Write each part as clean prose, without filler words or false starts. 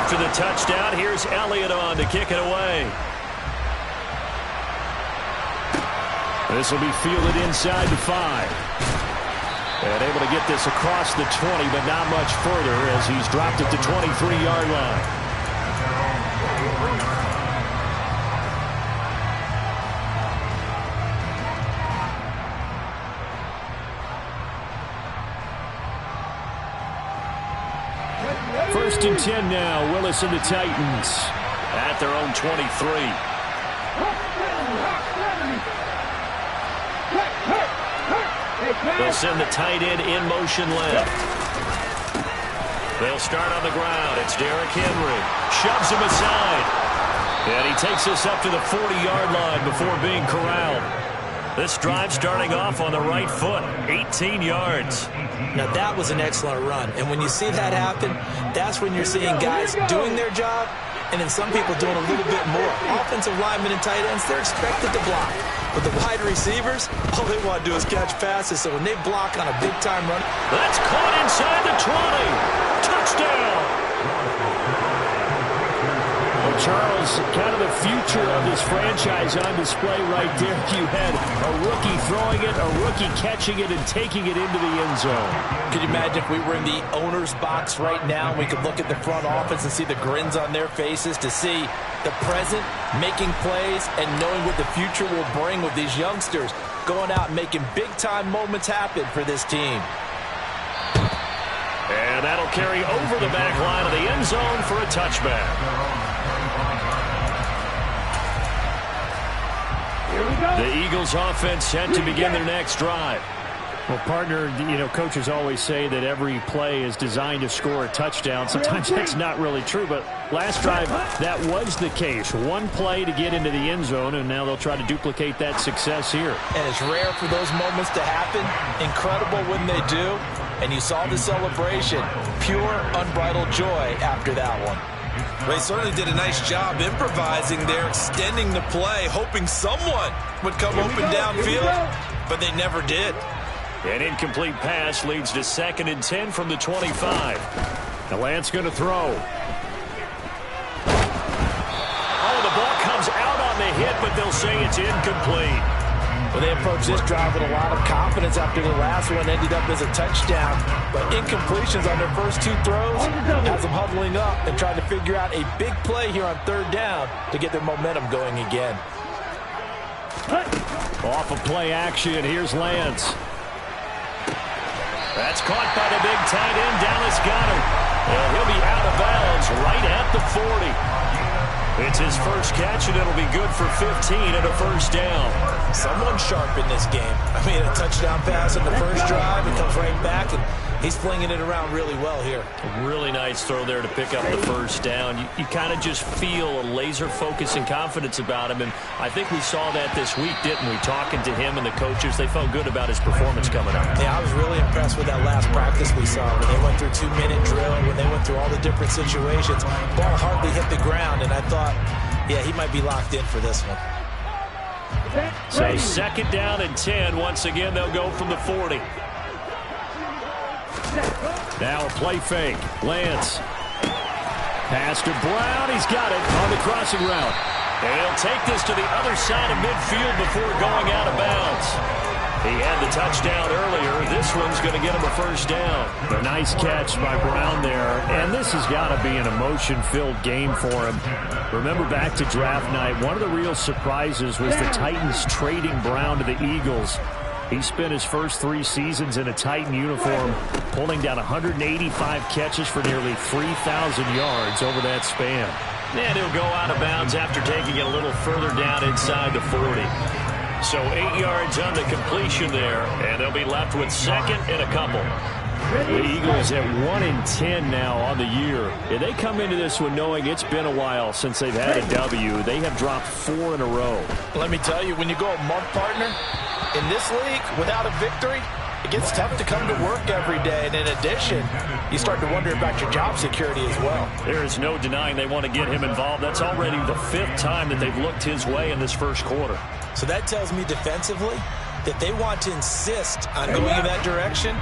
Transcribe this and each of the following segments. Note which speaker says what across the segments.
Speaker 1: After the touchdown, here's Elliott on to kick it away. This will be fielded inside the 5. And able to get this across the 20, but not much further as he's dropped at the 23-yard line. First and 10 now. Willis and the Titans at their own 23. They'll send the tight end in motion left. They'll start on the ground. It's Derrick Henry. Shoves him aside. And he takes us up to the 40-yard line before being corralled. This drive starting off on the right foot. 18 yards.
Speaker 2: Now that was an excellent run. And when you see that happen, that's when you're seeing guys doing their job and then some people doing a little bit more. Offensive linemen and tight ends, they're expected to block. But the wide receivers, all they want to do is catch passes. So when they block on a big-time run.
Speaker 1: That's caught inside the 20. Touchdown. Well, Charles, kind of the future of this franchise on display right there. You had a rookie throwing it, a rookie catching it, and taking it into the end zone.
Speaker 2: Could you imagine if we were in the owner's box right now and we could look at the front office and see the grins on their faces to see the present making plays and knowing what the future will bring with these youngsters going out and making big-time moments happen for this team.
Speaker 1: And that'll carry over the back line of the end zone for a touchback. The Eagles offense set to begin their next drive.
Speaker 3: Well, partner, you know, coaches always say that every play is designed to score a touchdown. Sometimes that's not really true, but last drive, that was the case. One play to get into the end zone, and now they'll try to duplicate that success here.
Speaker 2: And it's rare for those moments to happen. Incredible when they do. And you saw the celebration. Pure, unbridled joy after that one.
Speaker 4: They certainly did a nice job improvising there, extending the play, hoping someone would come open downfield, but they never did.
Speaker 1: An incomplete pass leads to 2nd and 10 from the 25.
Speaker 3: Now Lance going to throw.
Speaker 1: Oh, the ball comes out on the hit, but they'll say it's incomplete.
Speaker 2: Well, they approached this drive with a lot of confidence after the last one ended up as a touchdown. But incompletions on their first 2 throws has them huddling up and trying to figure out a big play here on 3rd down to get their momentum going again.
Speaker 1: Off of play action, here's Lance. That's caught by the big tight end, Dallas Goedert. And he'll be out of bounds right at the 40. It's his first catch, and it'll be good for 15 and a first down.
Speaker 2: Someone sharp in this game. I mean, a touchdown pass in the first drive. It comes right back, and he's flinging it around really well here.
Speaker 1: A really nice throw there to pick up the first down. You kind of just feel a laser focus and confidence about him, and I think we saw that this week, didn't we? Talking to him and the coaches, they felt good about his performance coming up.
Speaker 2: Yeah, I was really impressed with that last practice we saw when they went through 2-minute drill, when they went through all the different situations. Ball hardly hit the ground, and I thought, yeah, he might be locked in for this one.
Speaker 1: So 2nd down and 10. Once again, they'll go from the 40. Now a play fake. Lance. Pass to Brown. He's got it on the crossing route. And he'll take this to the other side of midfield before going out of bounds. He had the touchdown earlier. This one's going to get him a first down.
Speaker 3: A nice catch by Brown there. And this has got to be an emotion-filled game for him. Remember back to draft night, one of the real surprises was the Titans trading Brown to the Eagles. He spent his first 3 seasons in a Titan uniform, pulling down 185 catches for nearly 3,000 yards over that span.
Speaker 1: And he'll go out of bounds after taking it a little further down inside the 40. So 8 yards on the completion there, and they'll be left with 2nd and a couple.
Speaker 3: The Eagles at 1-10 now on the year.
Speaker 1: Yeah, they come into this one knowing it's been a while since they've had a W. They have dropped 4 in a row.
Speaker 2: Let me tell you, when you go a month, partner, in this league without a victory, it gets tough to come to work every day. And in addition, you start to wonder about your job security as well.
Speaker 1: There is no denying they want to get him involved. That's already the 5th time that they've looked his way in this first quarter.
Speaker 2: So that tells me defensively that they want to insist on going in that direction.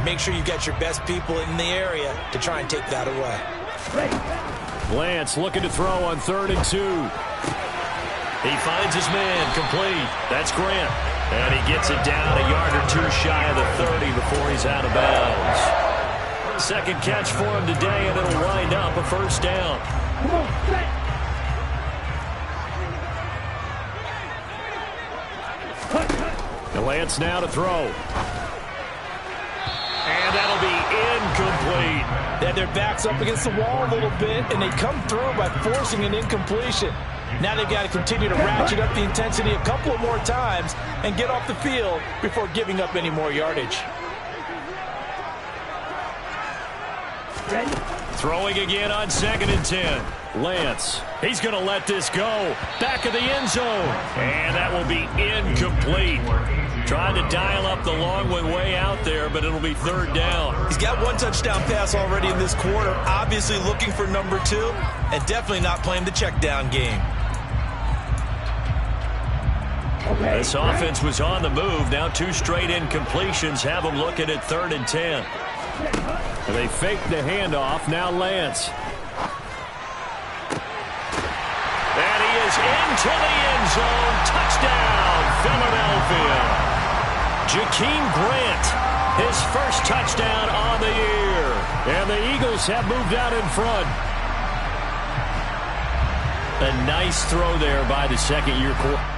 Speaker 2: Make sure you've got your best people in the area to try and take that away.
Speaker 3: Lance looking to throw on 3rd and 2.
Speaker 1: He finds his man, complete. That's Grant. And he gets it down a yard or two shy of the 30 before he's out of bounds. Second catch for him today, and it'll wind up a first down.
Speaker 3: And Lance now to throw. And that'll be incomplete.
Speaker 2: They had their backs up against the wall a little bit, and they come through by forcing an incompletion. Now they've got to continue to ratchet up the intensity a couple of more times and get off the field before giving up any more yardage.
Speaker 1: Throwing again on 2nd and 10. Lance, he's going to let this go. Back of the end zone. And that will be incomplete. Trying to dial up the long one way out there, but it'll be 3rd down.
Speaker 4: He's got 1 touchdown pass already in this quarter. Obviously looking for number 2, and definitely not playing the check down game.
Speaker 1: This offense was on the move. Now 2 straight incompletions have them looking at 3rd and 10.
Speaker 3: And they fake the handoff. Now Lance.
Speaker 1: And he is into the end zone. Touchdown, Philadelphia. Jakeem Grant, his first touchdown on the year.
Speaker 3: And the Eagles have moved out in front.
Speaker 1: A nice throw there by the second-year quarterback.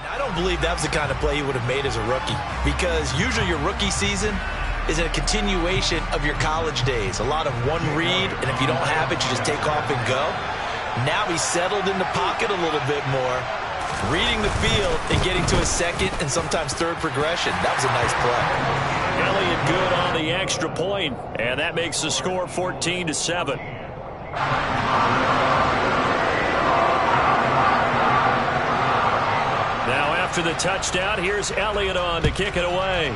Speaker 2: I don't believe that was the kind of play he would have made as a rookie, because usually your rookie season is a continuation of your college days. A lot of one read, and if you don't have it, you just take off and go. Now he's settled in the pocket a little bit more, reading the field and getting to a second and sometimes third progression. That was a nice play.
Speaker 1: Elliott good on the extra point, and that makes the score 14-7. Now after the touchdown, here's Elliott on to kick it away.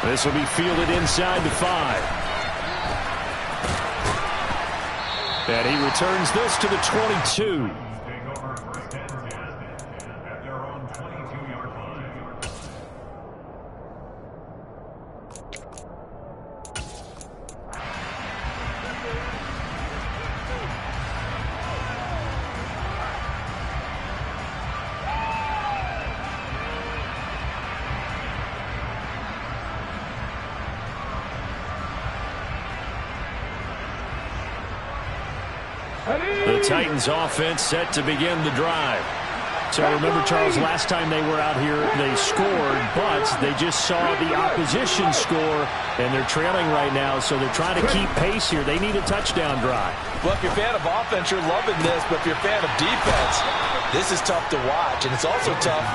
Speaker 3: This will be fielded inside the 5. And he returns this to the 22.
Speaker 1: The Titans offense set to begin the drive.
Speaker 3: So remember, Charles, last time they were out here, they scored, but they just saw the opposition score, and they're trailing right now, so they're trying to keep pace here. They need a touchdown drive.
Speaker 2: Well, if you're a fan of offense, you're loving this, but if you're a fan of defense, this is tough to watch, and it's also tough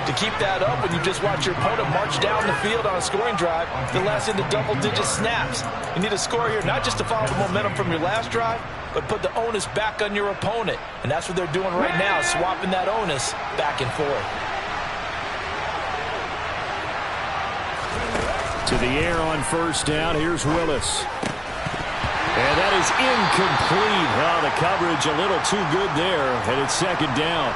Speaker 2: to keep that up when you just watch your opponent march down the field on a scoring drive that lasts into double-digit snaps. You need a score here, not just to follow the momentum from your last drive, but put the onus back on your opponent. And that's what they're doing right now, swapping that onus back and forth.
Speaker 3: To the air on first down, here's Willis. And that is incomplete. Oh, the coverage a little too good there, and it's second down.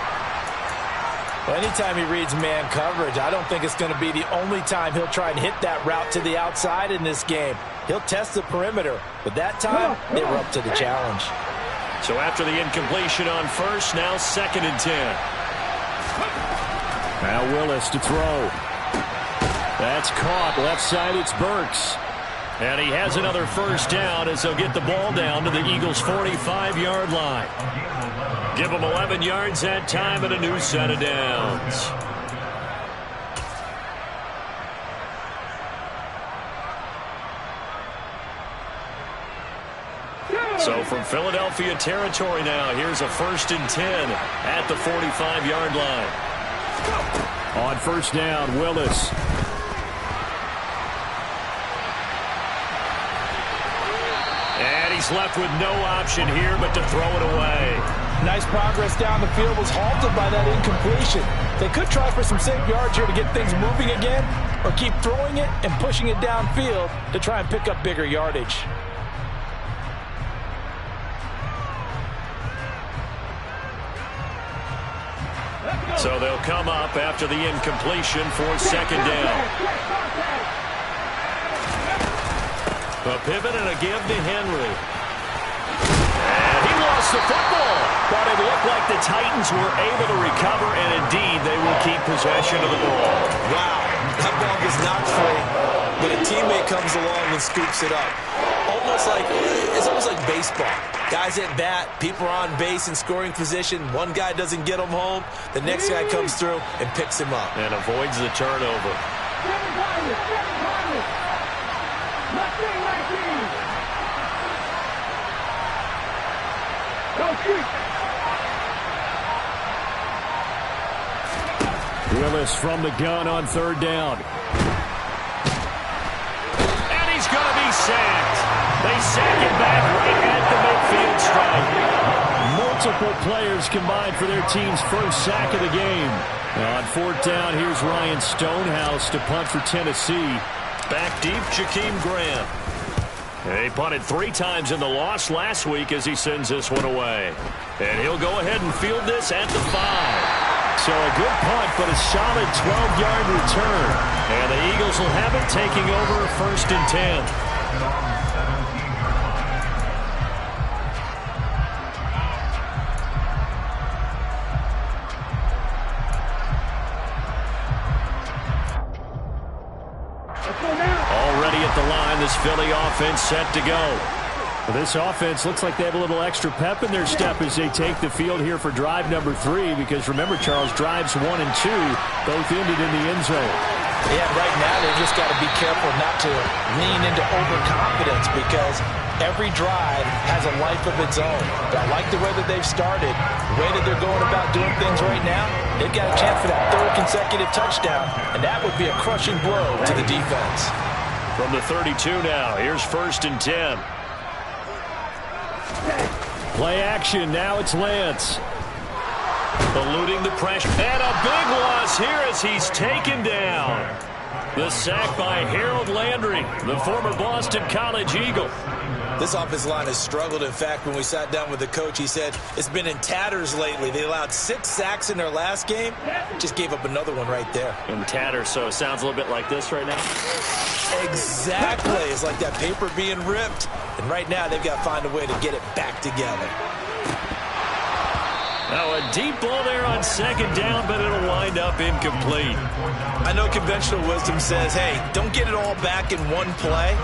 Speaker 2: Well, anytime he reads man coverage, I don't think it's going to be the only time he'll try and hit that route to the outside in this game. He'll test the perimeter, but that time they were up to the challenge.
Speaker 1: So after the incompletion on first, now 2nd and 10.
Speaker 3: Now Willis to throw. That's caught. Left side, it's Burks.
Speaker 1: And he has another first down as they'll get the ball down to the Eagles' 45-yard line. Give them 11 yards that time and a new set of downs. So from Philadelphia territory now, here's a 1st and 10 at the 45-yard line.
Speaker 3: On first down, Willis.
Speaker 1: And he's left with no option here but to throw it away.
Speaker 2: Nice progress down the field, was halted by that incompletion. They could try for some safe yards here to get things moving again, or keep throwing it and pushing it downfield to try and pick up bigger yardage.
Speaker 1: So they'll come up after the incompletion for 2nd down. A pivot and a give to Henry. And he lost the football. But it looked like the Titans were able to recover, and indeed they will keep possession of the ball.
Speaker 2: Wow, that ball was knocked free, but a teammate comes along and scoops it up. It's almost like baseball. Guys at bat, people are on base in scoring position. One guy doesn't get him home. The next guy comes through and picks him up.
Speaker 1: And avoids the turnover.
Speaker 3: Willis from the gun on 3rd down.
Speaker 1: And he's going to be sacked. They sack him back right at the midfield stripe.
Speaker 3: Multiple players combined for their team's first sack of the game. On 4th down, here's Ryan Stonehouse to punt for Tennessee.
Speaker 1: Back deep, Jakeem Graham. He punted 3 times in the loss last week as he sends this one away. And he'll go ahead and field this at the 5.
Speaker 3: So a good punt, but a solid 12-yard return.
Speaker 1: And the Eagles will have it, taking over 1st and 10. Already at the line, this Philly offense set to go.
Speaker 3: Well, this offense looks like they have a little extra pep in their step as they take the field here for drive number 3, because remember, Charles, drives 1 and 2 both ended in the end zone.
Speaker 2: Yeah, right now they've just got to be careful not to lean into overconfidence, because every drive has a life of its own. But I like the way that they've started, the way that they're going about doing things right now. They've got a chance for that 3rd consecutive touchdown, and that would be a crushing blow to the defense.
Speaker 1: From the 32 now, here's 1st and 10.
Speaker 3: Play action, now it's Lance.
Speaker 1: Eluding the pressure, and a big loss here as he's taken down. The sack by Harold Landry, the former Boston College Eagle.
Speaker 2: This offensive line has struggled. In fact, when we sat down with the coach, he said it's been in tatters lately. They allowed 6 sacks in their last game. Just gave up another one right there.
Speaker 1: In tatters, so it sounds a little bit like this right now.
Speaker 2: Exactly. It's like that paper being ripped. And right now, they've got to find a way to get it back together.
Speaker 1: Now a deep ball there on 2nd down, but it'll wind up incomplete.
Speaker 2: I know conventional wisdom says, hey, don't get it all back in one play.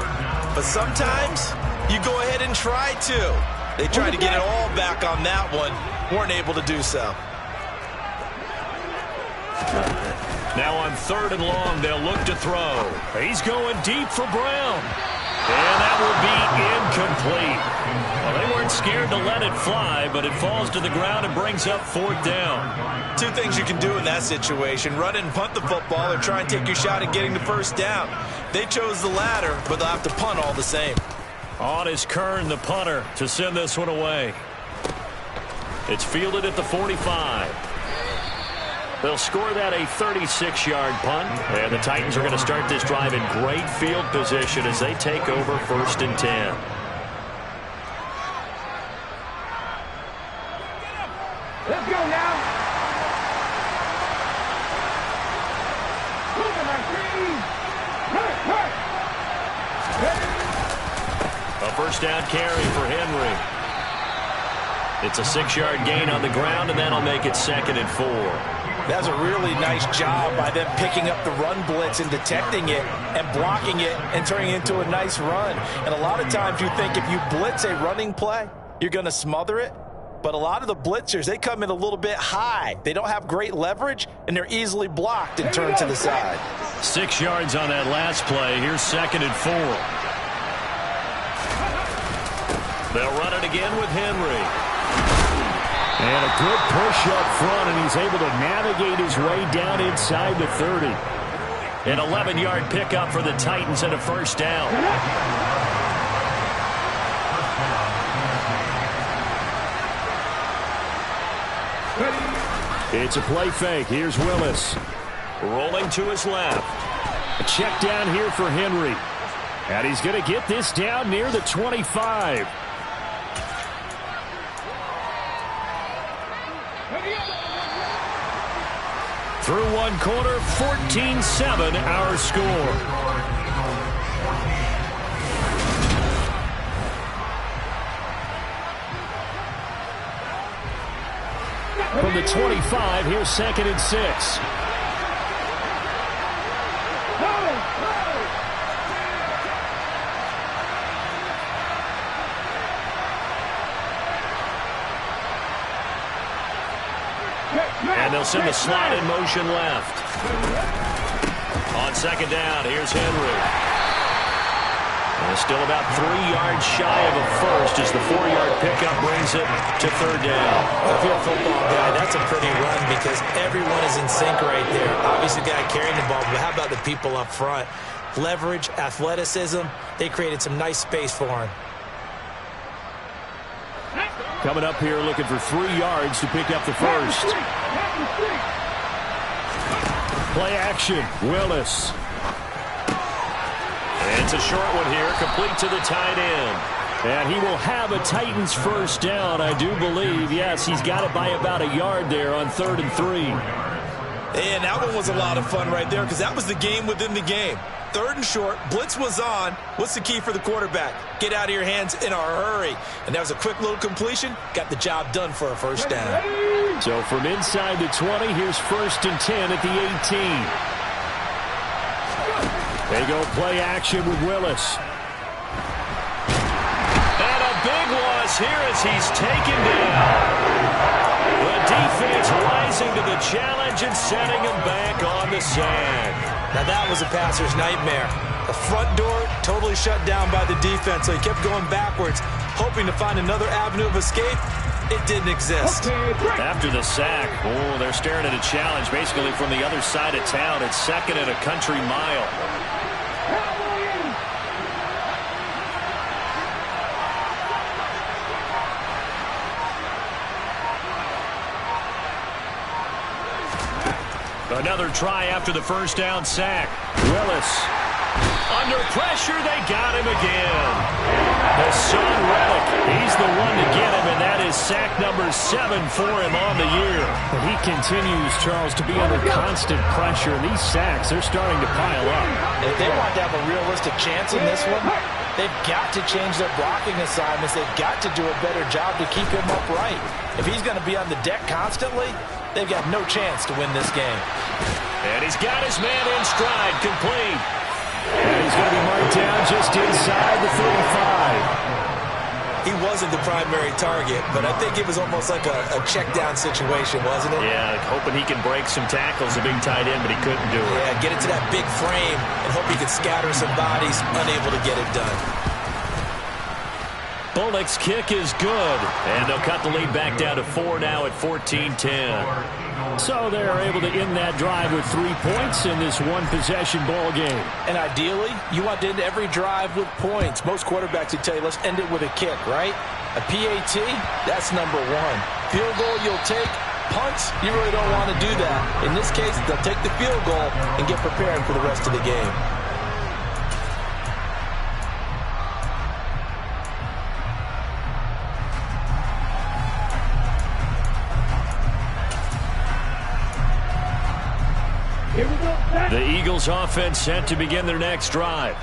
Speaker 2: But sometimes you go ahead and try to. They tried to get it all back on that one. Weren't able to do so.
Speaker 1: Now on 3rd and long, they'll look to throw. He's going deep for Brown. And that will be incomplete. Well, they weren't scared to let it fly, but it falls to the ground and brings up 4th down.
Speaker 2: 2 things you can do in that situation: run it and punt the football, or try and take your shot at getting the 1st down. They chose the latter, but they'll have to punt all the same.
Speaker 1: On is Kern, the punter, to send this one away. It's fielded at the 45. They'll score that a 36-yard punt. And the Titans are going to start this drive in great field position as they take over 1st and 10.
Speaker 5: Let's go now.
Speaker 1: A first down carry for Henry. It's a 6-yard gain on the ground, and that'll make it 2nd and 4.
Speaker 2: That's a really nice job by them picking up the run blitz and detecting it and blocking it and turning it into a nice run. And a lot of times you think if you blitz a running play, you're going to smother it. But a lot of the blitzers, they come in a little bit high. They don't have great leverage, and they're easily blocked and turned to the side.
Speaker 1: 6 yards on that last play. Here's 2nd and 4. They'll run it again with Henry.
Speaker 3: And a good push up front, and he's able to navigate his way down inside the 30.
Speaker 1: An 11-yard pickup for the Titans and a first down.
Speaker 3: It's a play fake. Here's Willis.
Speaker 1: Rolling to his left.
Speaker 3: A check down here for Henry. And he's going to get this down near the 25. Through one quarter, 14-7 our score. From the 25, here's 2nd and 6.
Speaker 1: And they'll send the slot in motion left. On 2nd down, here's Henry. And still about 3 yards shy of a first as the 4-yard pickup brings it to 3rd down.
Speaker 2: If you're a football guy, that's a pretty run because everyone is in sync right there. Obviously, the guy carrying the ball, but how about the people up front? Leverage, athleticism, they created some nice space for him.
Speaker 3: Coming up here looking for 3 yards to pick up the first. Play action, Willis.
Speaker 1: It's a short one here, complete to the tight end.
Speaker 3: And he will have a Titans first down, I do believe. Yes, he's got it by about a yard there on 3rd and 3.
Speaker 4: And that one was a lot of fun right there because that was the game within the game. 3rd and short, blitz was on. What's the key for the quarterback? Get out of your hands in a hurry. And that was a quick little completion. Got the job done for a first down.
Speaker 3: So from inside the 20, here's 1st and 10 at the 18. They go play action with Willis.
Speaker 1: And a big loss here as he's taken down. The defense rising to the challenge and setting him back on the sand.
Speaker 2: Now that was a passer's nightmare. The front door totally shut down by the defense, so he kept going backwards, hoping to find another avenue of escape. It didn't exist.
Speaker 1: After the sack, they're staring at a challenge basically from the other side of town. It's 2nd and a country mile. Another try after the first down sack.
Speaker 3: Willis.
Speaker 1: Under pressure, they got him again. Hassan Reddick, he's the one to get him, and that is sack number 7 for him on the year.
Speaker 3: And he continues, Charles, to be under constant pressure. And these sacks, they're starting to pile up.
Speaker 2: And if they want to have a realistic chance in this one, they've got to change their blocking assignments. They've got to do a better job to keep him upright. If he's going to be on the deck constantly, they've got no chance to win this game.
Speaker 1: And he's got his man in stride, complete.
Speaker 3: And he's going to be marked down just inside the 35.
Speaker 2: He wasn't the primary target, but I think it was almost like a check down situation, wasn't it?
Speaker 1: Yeah, hoping he can break some tackles, a big tight end, but he couldn't do it.
Speaker 2: Yeah, get it to that big frame and hope he could scatter some bodies, unable to get it done.
Speaker 1: Bullock's kick is good, and they'll cut the lead back down to 4 now at 14-10.
Speaker 3: So they're able to end that drive with 3 points in this one-possession ball game.
Speaker 2: And ideally, you want to end every drive with points. Most quarterbacks would tell you, let's end it with a kick, right? A PAT, that's number 1. Field goal you'll take. Punts, you really don't want to do that. In this case, they'll take the field goal and get prepared for the rest of the game.
Speaker 5: Here we go.
Speaker 1: The Eagles offense set to begin their next drive.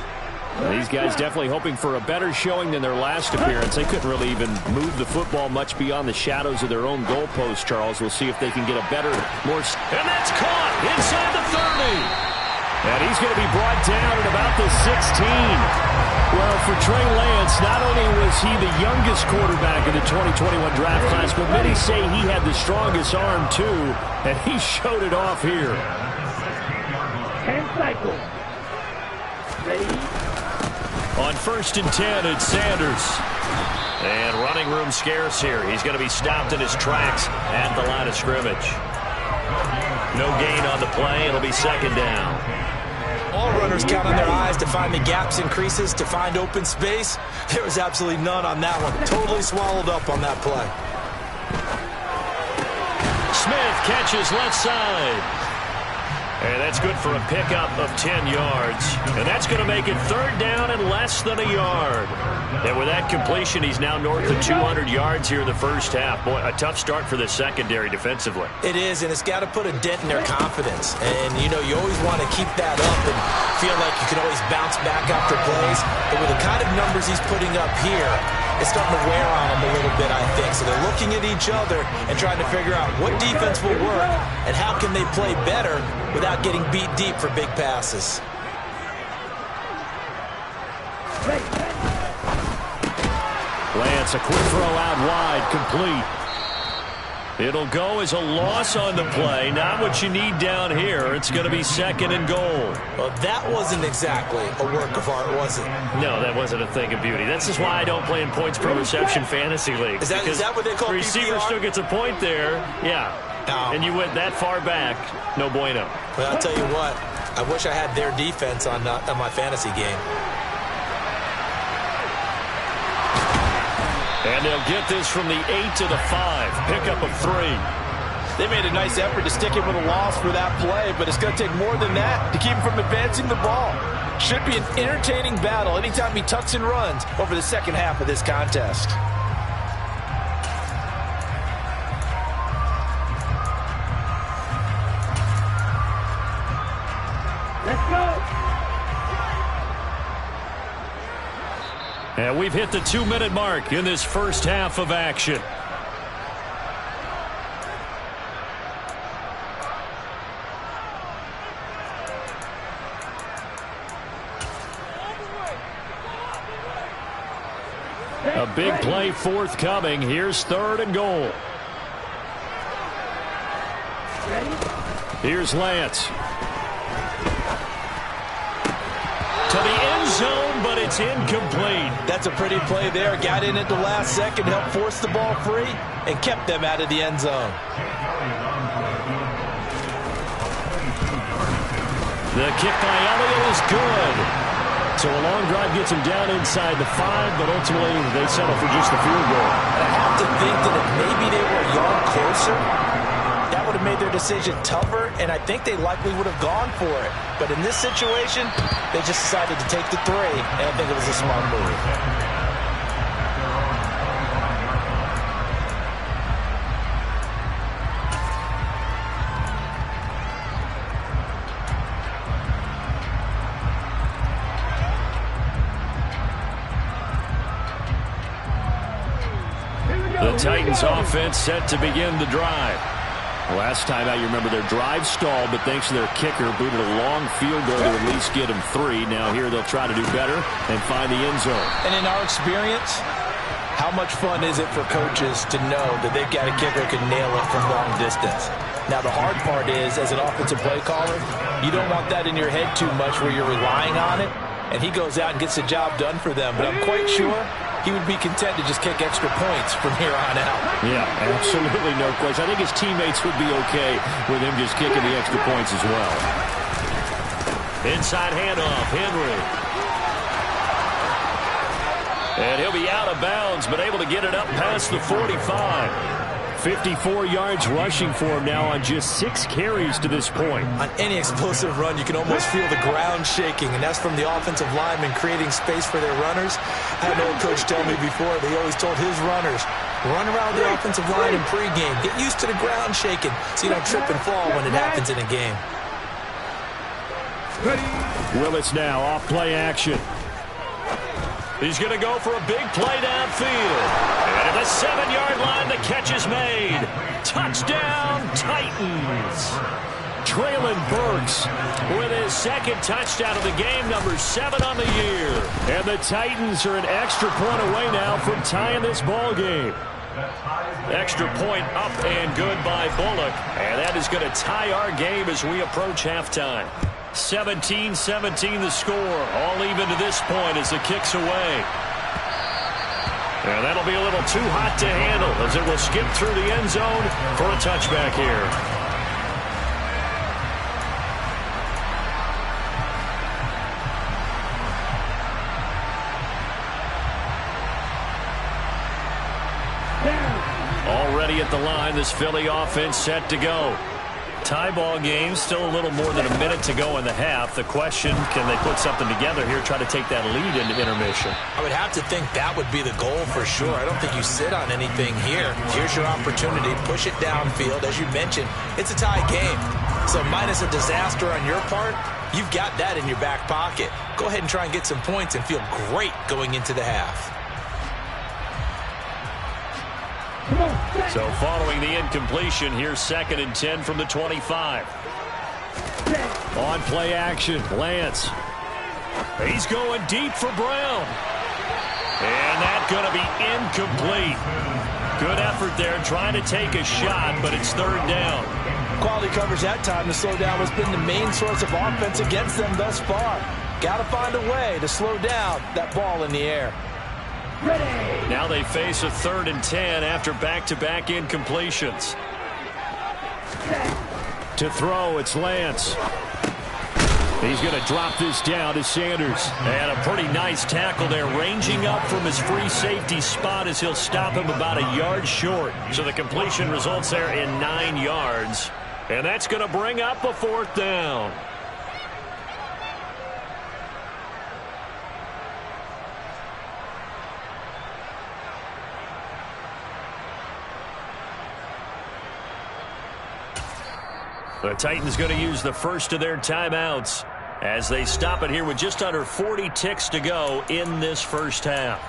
Speaker 1: These guys definitely hoping for a better showing than their last appearance. They couldn't really even move the football much beyond the shadows of their own goalpost, Charles. We'll see if they can get a better, more... And that's caught inside the 30. And he's going to be brought down at about the 16. Well, for Trey Lance, not only was he the youngest quarterback in the 2021 draft class, but many say he had the strongest arm, too, and he showed it off here.
Speaker 5: 10 cycles. Ready?
Speaker 1: On 1st and 10, it's Sanders. And running room scarce here. He's going to be stopped in his tracks at the line of scrimmage. No gain on the play. It'll be 2nd down.
Speaker 2: All runners count on their eyes to find the gaps and creases, to find open space. There was absolutely none on that one. Totally swallowed up on that play.
Speaker 1: Smith catches left side. And that's good for a pickup of 10 yards. And that's going to make it 3rd down and less than a yard. And with that completion, he's now north of 200 yards here in the first half. Boy, a tough start for the secondary defensively.
Speaker 2: It is, and it's got to put a dent in their confidence. And, you know, you always want to keep that up and feel like you can always bounce back after plays. But with the kind of numbers he's putting up here, it's starting to wear on them a little bit, I think. So they're looking at each other and trying to figure out what defense will work and how can they play better without getting beat deep for big passes.
Speaker 1: Lance, a quick throw out wide, complete. It'll go as a loss on the play. Not what you need down here. It's going to be 2nd and goal.
Speaker 2: Well, that wasn't exactly a work of art, was it?
Speaker 1: No, that wasn't a thing of beauty. That's just why I don't play in points per reception fantasy leagues.
Speaker 2: Is that what they call
Speaker 1: the receiver
Speaker 2: PPR?
Speaker 1: still gets a point there. Yeah.
Speaker 2: No.
Speaker 1: And you went that far back. No bueno.
Speaker 2: Well, I'll tell you what. I wish I had their defense on my fantasy game.
Speaker 1: And they'll get this from the 8 to the 5. Pickup of 3.
Speaker 4: They made a nice effort to stick him with a loss for that play, but it's going to take more than that to keep him from advancing the ball. Should be an entertaining battle anytime he tucks and runs over the second half of this contest.
Speaker 5: Let's go.
Speaker 1: And we've hit the 2-minute mark in this first half of action. A big play forthcoming. Here's 3rd and goal. Here's Lance. To the end zone, but it's incomplete.
Speaker 4: That's a pretty play there. Got in at the last second, helped force the ball free, and kept them out of the end zone.
Speaker 1: The kick by Elliott is good. So a long drive gets him down inside the 5, but ultimately they settle for just the field goal.
Speaker 2: I have to think that if maybe they were a yard closer, that would have made their decision tougher, and I think they likely would have gone for it. But in this situation, they just decided to take the 3, and I think it was a smart move.
Speaker 1: The Titans offense set to begin the drive. Last time out, you remember their drive stalled, but thanks to their kicker, booted a long field goal to at least get them 3. Now here they'll try to do better and find the end zone.
Speaker 4: And in our experience, how much fun is it for coaches to know that they've got a kicker who can nail it from long distance? Now, the hard part is, as an offensive play caller, you don't want that in your head too much where you're relying on it, and he goes out and gets the job done for them. But I'm quite sure he would be content to just kick extra points from here on out.
Speaker 1: Yeah, absolutely no question. I think his teammates would be okay with him just kicking the extra points as well. Inside handoff, Henry. And he'll be out of bounds, but able to get it up past the 45. 54 yards rushing for him now on just 6 carries to this point.
Speaker 2: On any explosive run, you can almost feel the ground shaking, and that's from the offensive linemen creating space for their runners. I had an old coach tell me before, they always told his runners, run around the offensive line in pregame. Get used to the ground shaking so you don't trip and fall when it happens in a game.
Speaker 3: Willis now off play action.
Speaker 1: He's going to go for a big play downfield. And at the 7-yard line, the catch is made. Touchdown, Titans.
Speaker 3: Traylon Burks
Speaker 1: With his second touchdown of the game, number 7 on the year.
Speaker 3: And the Titans are an extra point away now from tying this ball game.
Speaker 1: Extra point up and good by Bullock. And that is going to tie our game as we approach halftime. 17-17 the score. All even to this point as the kick's away. And that'll be a little too hot to handle as it will skip through the end zone for a touchback here. Already at the line, this Philly offense set to go. Tie ball game, still a little more than a minute to go in the half. The question, can they put something together here, try to take that lead into intermission?
Speaker 2: I would have to think that would be the goal for sure. I don't think you sit on anything here. Here's your opportunity. Push it downfield. As you mentioned, it's a tie game. So minus a disaster on your part, you've got that in your back pocket. Go ahead and try and get some points and feel great going into the half.
Speaker 1: So following the incompletion, here's 2nd and 10 from the 25.
Speaker 3: On play action, Lance.
Speaker 1: He's going deep for Brown. And that's going to be incomplete. Good effort there trying to take a shot, but it's 3rd down.
Speaker 4: Quality coverage that time. The slowdown has been the main source of offense against them thus far. Got to find a way to slow down that ball in the air.
Speaker 1: Now they face a 3rd and 10 after back-to-back incompletions.
Speaker 3: To throw, it's Lance. He's going to drop this down to Sanders.
Speaker 1: And a pretty nice tackle there, ranging up from his free safety spot as he'll stop him about a yard short. So the completion results there in 9 yards. And that's going to bring up a 4th down. The Titans going to use the first of their timeouts as they stop it here with just under 40 ticks to go in this first half.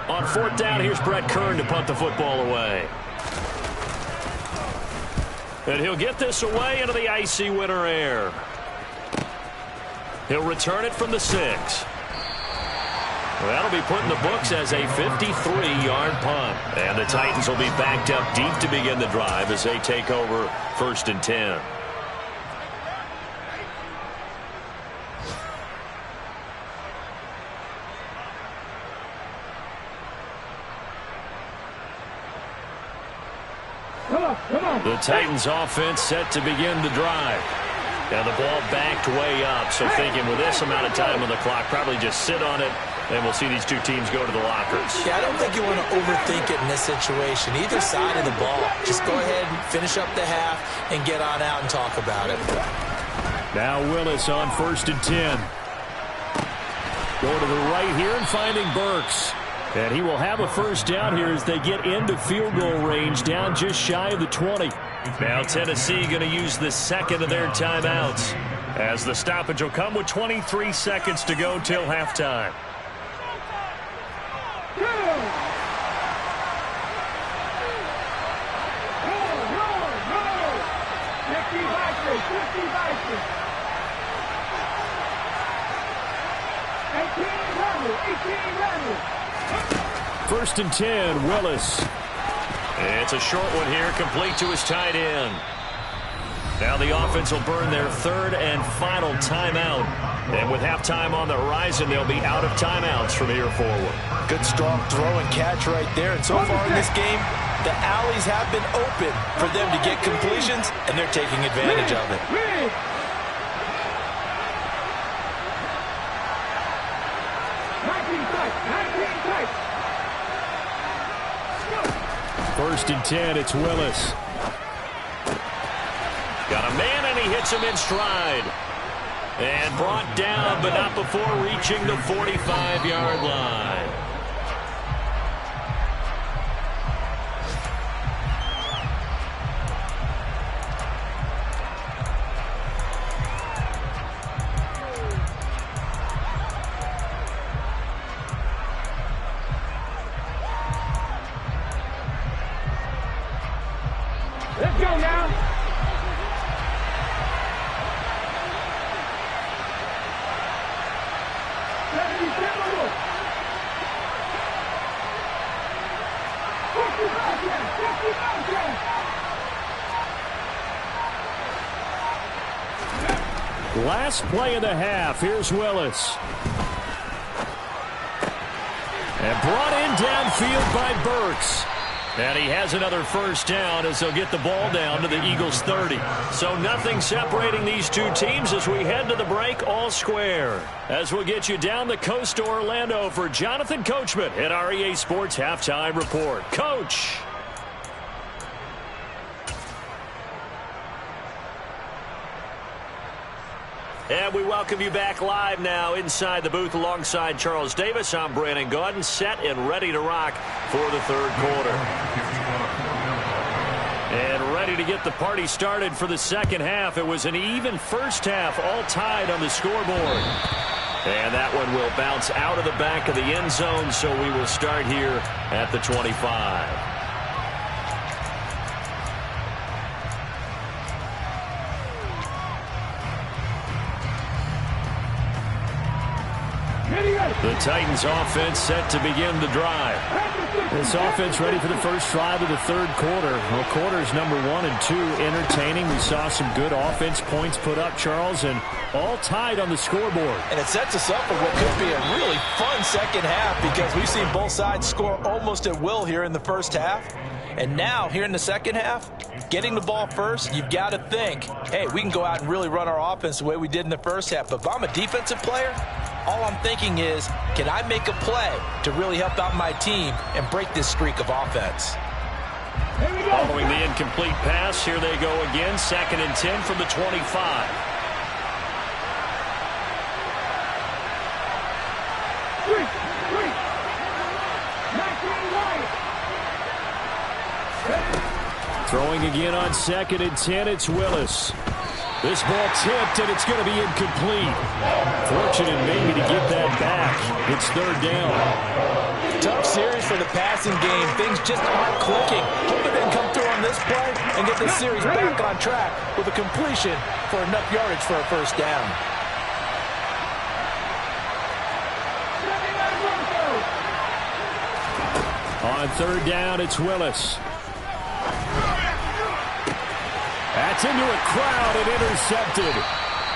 Speaker 1: On 4th down, here's Brett Kern to punt the football away. And he'll get this away into the icy winter air. He'll return it from the 6. That'll be put in the books as a 53-yard punt. And the Titans will be backed up deep to begin the drive as they take over 1st and 10. The Titans offense set to begin the drive. Now the ball backed way up, so thinking with this amount of time on the clock, probably just sit on it, and we'll see these two teams go to the lockers.
Speaker 2: Yeah, I don't think you want to overthink it in this situation. Either side of the ball. Just go ahead and finish up the half and get on out and talk about it.
Speaker 3: Now Willis on 1st and 10. Going to the right here and finding Burks. And he will have a 1st down here as they get into field goal range, down just shy of the 20.
Speaker 1: Now Tennessee going to use the 2nd of their timeouts as the stoppage will come with 23 seconds to go till halftime.
Speaker 3: First and 10, Willis.
Speaker 1: It's a short one here, complete to his tight end. Now the offense will burn their 3rd and final timeout. And with halftime on the horizon, they'll be out of timeouts from here forward.
Speaker 4: Good strong throw and catch right there. And so far in this game, the alleys have been open for them to get completions, and they're taking advantage of it.
Speaker 3: 1st and 10, it's Willis.
Speaker 1: Got a man, and he hits him in stride. And brought down, but not before reaching the 45-yard line.
Speaker 5: Let's go now.
Speaker 3: Last play of the half. Here's Willis. And brought in downfield by Burks. And he has another first down as they'll get the ball down to the Eagles' 30. So nothing separating these two teams as we head to the break, all square. As we'll get you down the coast to Orlando for Jonathan Coachman at our EA Sports Halftime Report. Coach. And we welcome you back live now inside the booth alongside Charles Davis. I'm Brandon Gaudin, set and ready to rock for the third quarter. And ready to get the party started for the second half. It was an even first half, all tied on the scoreboard. And that one will bounce out of the back of the end zone, so we will start here at the 25. The Titans offense set to begin the drive. This offense ready for the first drive of the third quarter. Well, quarters number 1 and 2 entertaining. We saw some good offense points put up, Charles, and all tied on the scoreboard.
Speaker 2: And it sets us up for what could be a really fun second half because we've seen both sides score almost at will here in the first half. And now, here in the second half, getting the ball first, you've got to think, hey, we can go out and really run our offense the way we did in the first half. But if I'm a defensive player, all I'm thinking is, can I make a play to really help out my team and break this streak of offense?
Speaker 3: Following the incomplete pass, here they go again. 2nd and 10 from the 25. Throwing again on 2nd and 10, it's Willis. This ball tipped, and it's going to be incomplete. Fortunate maybe to get that back. It's 3rd down.
Speaker 2: Tough series for the passing game. Things just aren't clicking. Hoping they can come through on this play and get this series back on track with a completion for enough yardage for a first down.
Speaker 3: On 3rd down, it's Willis. That's into a crowd and intercepted.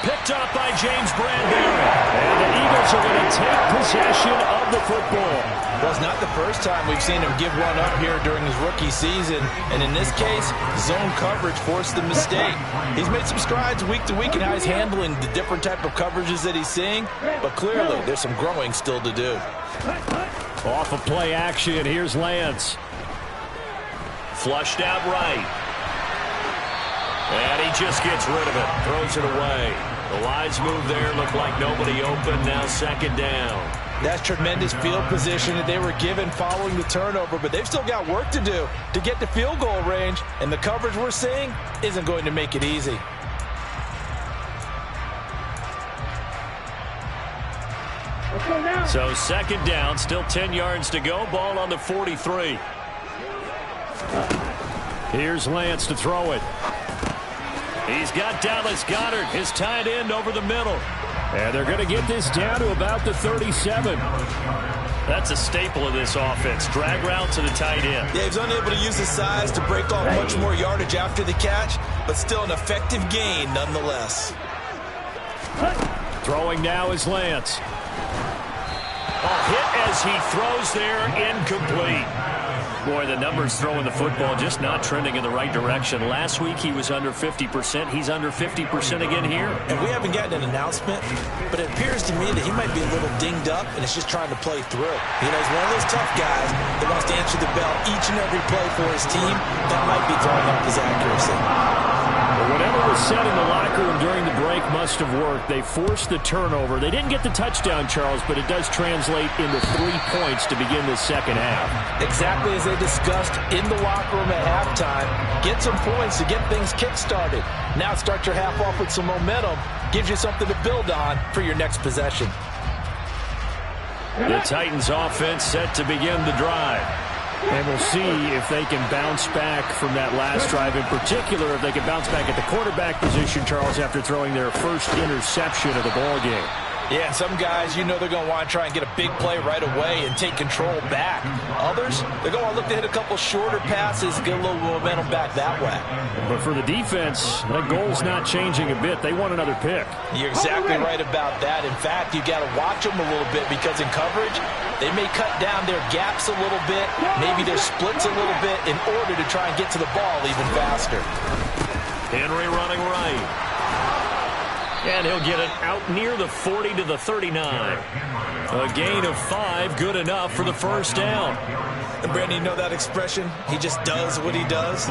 Speaker 3: Picked up by James Bradbury. And the Eagles are going to take possession of the football.
Speaker 2: Well, it's not the first time we've seen him give one up here during his rookie season. And in this case, zone coverage forced the mistake. He's made some strides week to week in how he's handling the different type of coverages that he's seeing. But clearly, there's some growing still to do.
Speaker 3: Off of play action, here's Lance. Flushed out right. And he just gets rid of it. Throws it away. The lines move there. Look like nobody open. Now 2nd down.
Speaker 2: That's tremendous field position that they were given following the turnover, but they've still got work to do to get to field goal range, and the coverage we're seeing isn't going to make it easy.
Speaker 3: So 2nd down, still 10 yards to go. Ball on the 43. Here's Lance to throw it. He's got Dallas Goedert, his tight end, over the middle. And they're going to get this down to about the 37. That's a staple of this offense. Drag route to the tight end.
Speaker 2: Yeah, he's unable to use his size to break off much more yardage after the catch, but still an effective gain nonetheless.
Speaker 3: Throwing now is Lance. A hit as he throws there, incomplete. Boy, the numbers throwing the football just not trending in the right direction. Last week he was under 50%. He's under 50% again here.
Speaker 2: And we haven't gotten an announcement, but it appears to me that he might be a little dinged up and is just trying to play through. You know, he's one of those tough guys that wants to answer the bell each and every play for his team. That might be throwing up his accuracy.
Speaker 3: Well, whatever was said in the locker room during the break must have worked. They forced the turnover. They didn't get the touchdown, Charles, but it does translate into 3 points to begin the second half.
Speaker 2: Exactly as they discussed in the locker room at halftime. Get some points to get things kick-started. Now start your half off with some momentum. Gives you something to build on for your next possession.
Speaker 3: The Titans offense set to begin the drive. And we'll see if they can bounce back from that last drive, in particular if they can bounce back at the quarterback position, Charles, after throwing their first interception of the ball game.
Speaker 4: Yeah, and some guys, you know they're going to want to try and get a big play right away and take control back. Others, they're going to look to hit a couple shorter passes, get a little momentum back that way.
Speaker 3: But for the defense, that goal's not changing a bit. They want another pick.
Speaker 4: You're exactly right about that. In fact, you got to watch them a little bit because in coverage, they may cut down their gaps a little bit, maybe their splits a little bit in order to try and get to the ball even faster.
Speaker 1: Henry running right. And he'll get it out near the 40 to the 39. A gain of 5, good enough for the first down.
Speaker 4: And Brandon, you know that expression? He just does what he does.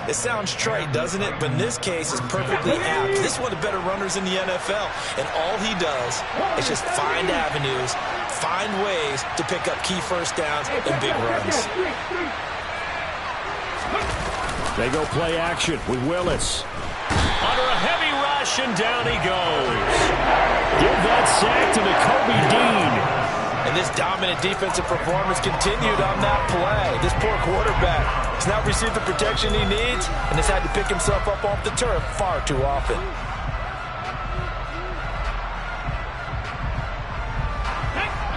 Speaker 4: It sounds trite, doesn't it? But in this case, it's perfectly apt. This is one of the better runners in the NFL. And all he does is just find avenues, find ways to pick up key first downs and big runs.
Speaker 3: They go play action with Willis.
Speaker 1: Under a heavy rush, and down he goes. Give that sack to Nakobe Dean.
Speaker 4: And this dominant defensive performance continued on that play. This poor quarterback has not received the protection he needs and has had to pick himself up off the turf far too often.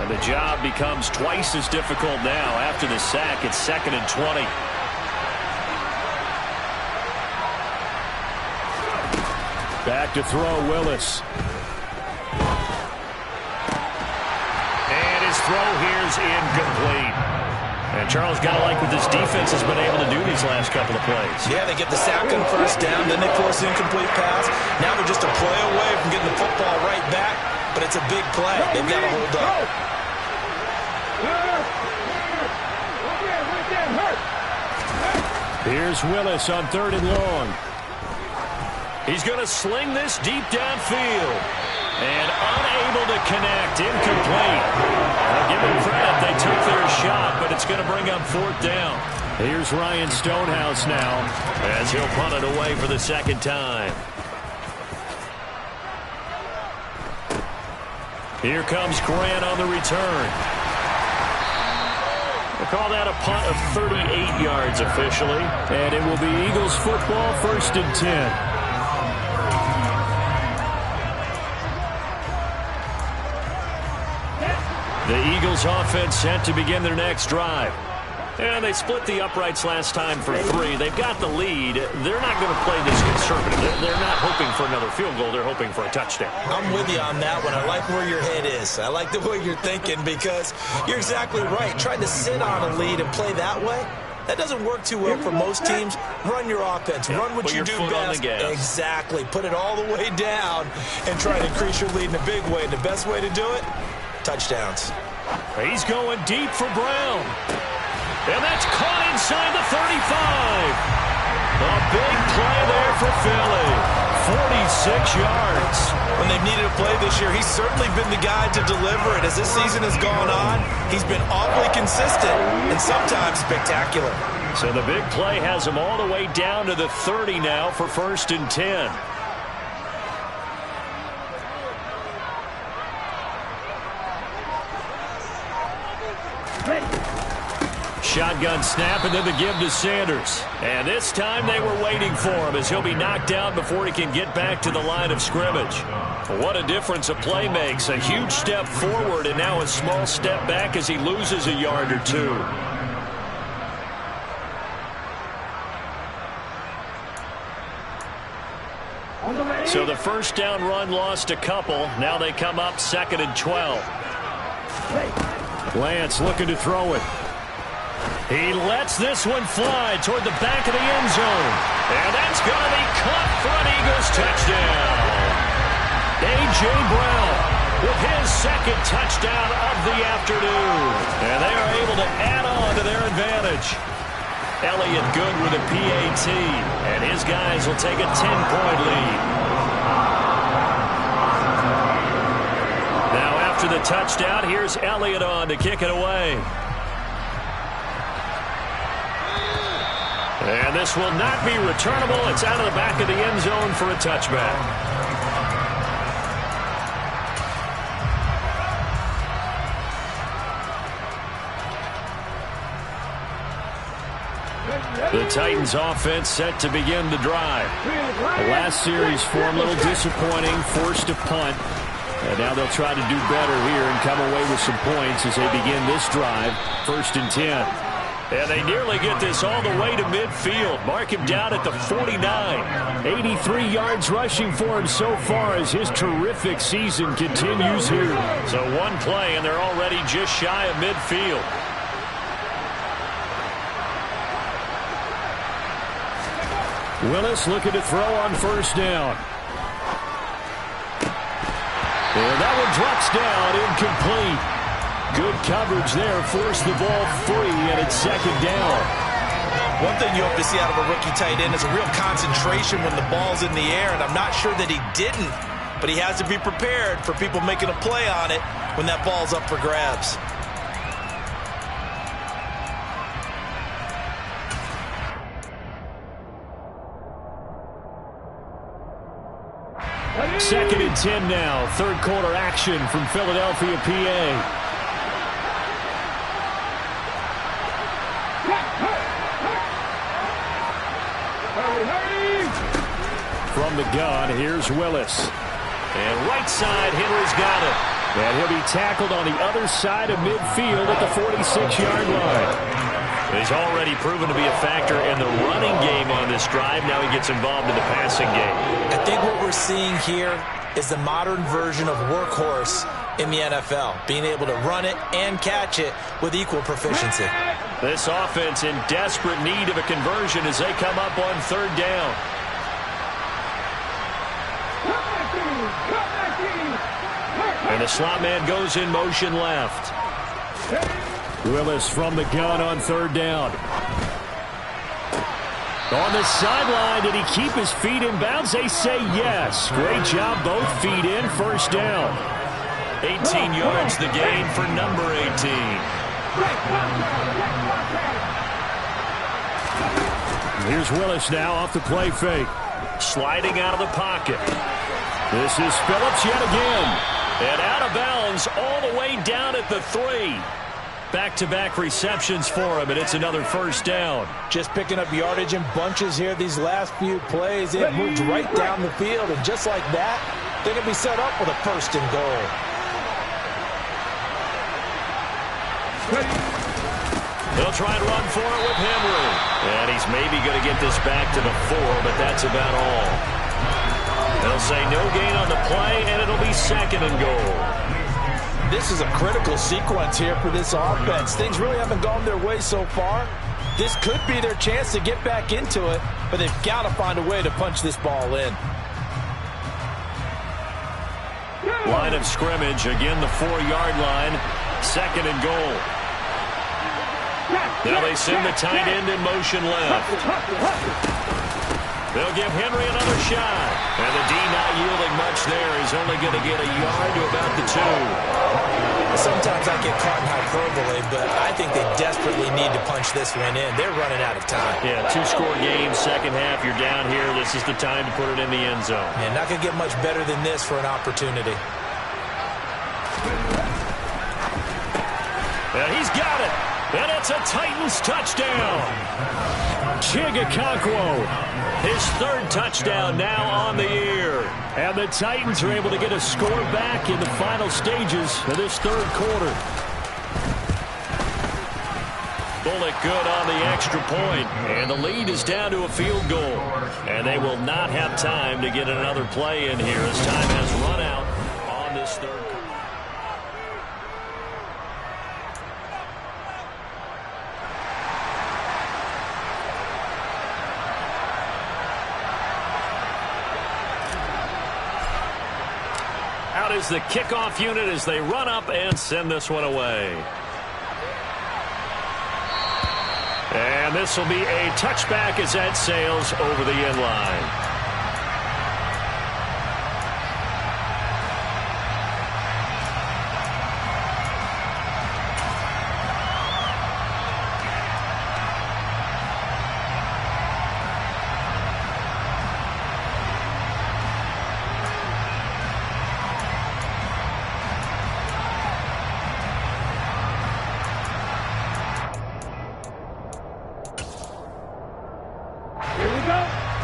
Speaker 1: And the job becomes twice as difficult now. After the sack, it's 2nd and 20.
Speaker 3: Back to throw, Willis.
Speaker 1: And his throw here's incomplete. And Charles, got to like what this defense has been able to do these last couple of plays.
Speaker 4: Yeah, they get the sack on first down, then they force an incomplete pass. Now they're just a play away from getting the football right back, but it's a big play. They've got to hold up.
Speaker 3: Here's Willis on 3rd and long.
Speaker 1: He's going to sling this deep downfield. And unable to connect. Incomplete. I'll give them credit. They took their shot, but it's going to bring up 4th down.
Speaker 3: Here's Ryan Stonehouse now,
Speaker 1: as he'll punt it away for the 2nd time. Here comes Grant on the return. We'll call that a punt of 38 yards officially.
Speaker 3: And it will be Eagles football, 1st and 10.
Speaker 1: The Eagles offense set to begin their next drive. And they split the uprights last time for 3. They've got the lead. They're not going to play this conservative. They're not hoping for another field goal. They're hoping for a touchdown.
Speaker 4: I'm with you on that one. I like where your head is. I like the way you're thinking because you're exactly right. Trying to sit on a lead and play that way, that doesn't work too well for most teams. Run your offense. Run what you do best. Exactly. Put it all the way down and try to increase your lead in a big way. And the best way to do it, touchdowns.
Speaker 1: He's going deep for Brown. And that's caught inside the 35. A big play there for Philly. 46 yards.
Speaker 4: When they've needed a play this year, he's certainly been the guy to deliver it. As this season has gone on, he's been awfully consistent and sometimes spectacular.
Speaker 1: So the big play has him all the way down to the 30 now for 1st and 10. Shotgun snap, and then the give to Sanders. And this time they were waiting for him as he'll be knocked down before he can get back to the line of scrimmage. What a difference a play makes. A huge step forward and now a small step back as he loses a yard or 2. So the first down run lost a couple. Now they come up 2nd and 12.
Speaker 3: Lance looking to throw it.
Speaker 1: He lets this one fly toward the back of the end zone. And that's going to be caught for an Eagles touchdown. A.J. Brown with his 2nd touchdown of the afternoon. And they are able to add on to their advantage. Elliott good with a PAT. And his guys will take a 10-point lead. Now after the touchdown, here's Elliott on to kick it away. And this will not be returnable. It's out of the back of the end zone for a touchback. The Titans offense set to begin the drive.
Speaker 3: The last series for them, a little disappointing, forced to punt. And now they'll try to do better here and come away with some points as they begin this drive, 1st and 10.
Speaker 1: And they nearly get this all the way to midfield. Mark him down at the 49.
Speaker 3: 83 yards rushing for him so far as his terrific season continues here.
Speaker 1: So one play, and they're already just shy of midfield.
Speaker 3: Willis looking to throw on 1st down. And that one drops down, incomplete. Good coverage there, forced the ball free, and it's 2nd down.
Speaker 4: One thing you hope to see out of a rookie tight end is a real concentration when the ball's in the air, and I'm not sure that he didn't, but he has to be prepared for people making a play on it when that ball's up for grabs.
Speaker 3: Second and 10 now. 3rd quarter action from Philadelphia, PA. From the gun, here's Willis.
Speaker 1: And right side, Henry's got it.
Speaker 3: And he'll be tackled on the other side of midfield at the 46-yard line.
Speaker 1: He's already proven to be a factor in the running game on this drive. Now he gets involved in the passing game.
Speaker 2: I think what we're seeing here is the modern version of workhorse in the NFL, being able to run it and catch it with equal proficiency.
Speaker 1: This offense in desperate need of a conversion as they come up on 3rd down. And the slot man goes in motion left.
Speaker 3: Willis from the gun on 3rd down. On the sideline, did he keep his feet in bounds? They say yes. Great job, both feet in, 1st down.
Speaker 1: 18 yards the gain for number 18.
Speaker 3: Here's Willis now off the play fake.
Speaker 1: Sliding out of the pocket.
Speaker 3: This is Phillips yet again.
Speaker 1: And out of bounds all the way down at the 3. Back-to-back receptions for him, and it's another 1st down.
Speaker 2: Just picking up yardage in bunches here these last few plays. It moved right down the field, and just like that, they're going to be set up with a 1st and goal.
Speaker 1: They'll try and run for it with Henry. And he's maybe going to get this back to the 4, but that's about all. They'll say no gain on the play, and it'll be 2nd and goal.
Speaker 2: This is a critical sequence here for this offense. Things really haven't gone their way so far. This could be their chance to get back into it, but they've got to find a way to punch this ball in.
Speaker 1: Line of scrimmage, again the 4-yard line, 2nd and goal. Now they send the tight end in motion left. They'll give Henry another shot. And the D not yielding much there. He's only going to get a yard to about the 2.
Speaker 2: Sometimes I get caught in hyperbole, but I think they desperately need to punch this one in. They're running out of time.
Speaker 1: Yeah, 2-score game, second half. You're down here. This is the time to put it in the end zone.
Speaker 2: And not going to get much better than this for an opportunity.
Speaker 1: And he's got it. And it's a Titans touchdown.
Speaker 3: Chigakonkwo,
Speaker 1: his 3rd touchdown now on the year.
Speaker 3: And the Titans are able to get a score back in the final stages of this 3rd quarter.
Speaker 1: Bullock good on the extra point. And the lead is down to a field goal. And they will not have time to get another play in here as time has run out on this 3rd quarter. Out is the kickoff unit as they run up and send this one away. And this will be a touchback as that sails over the end line.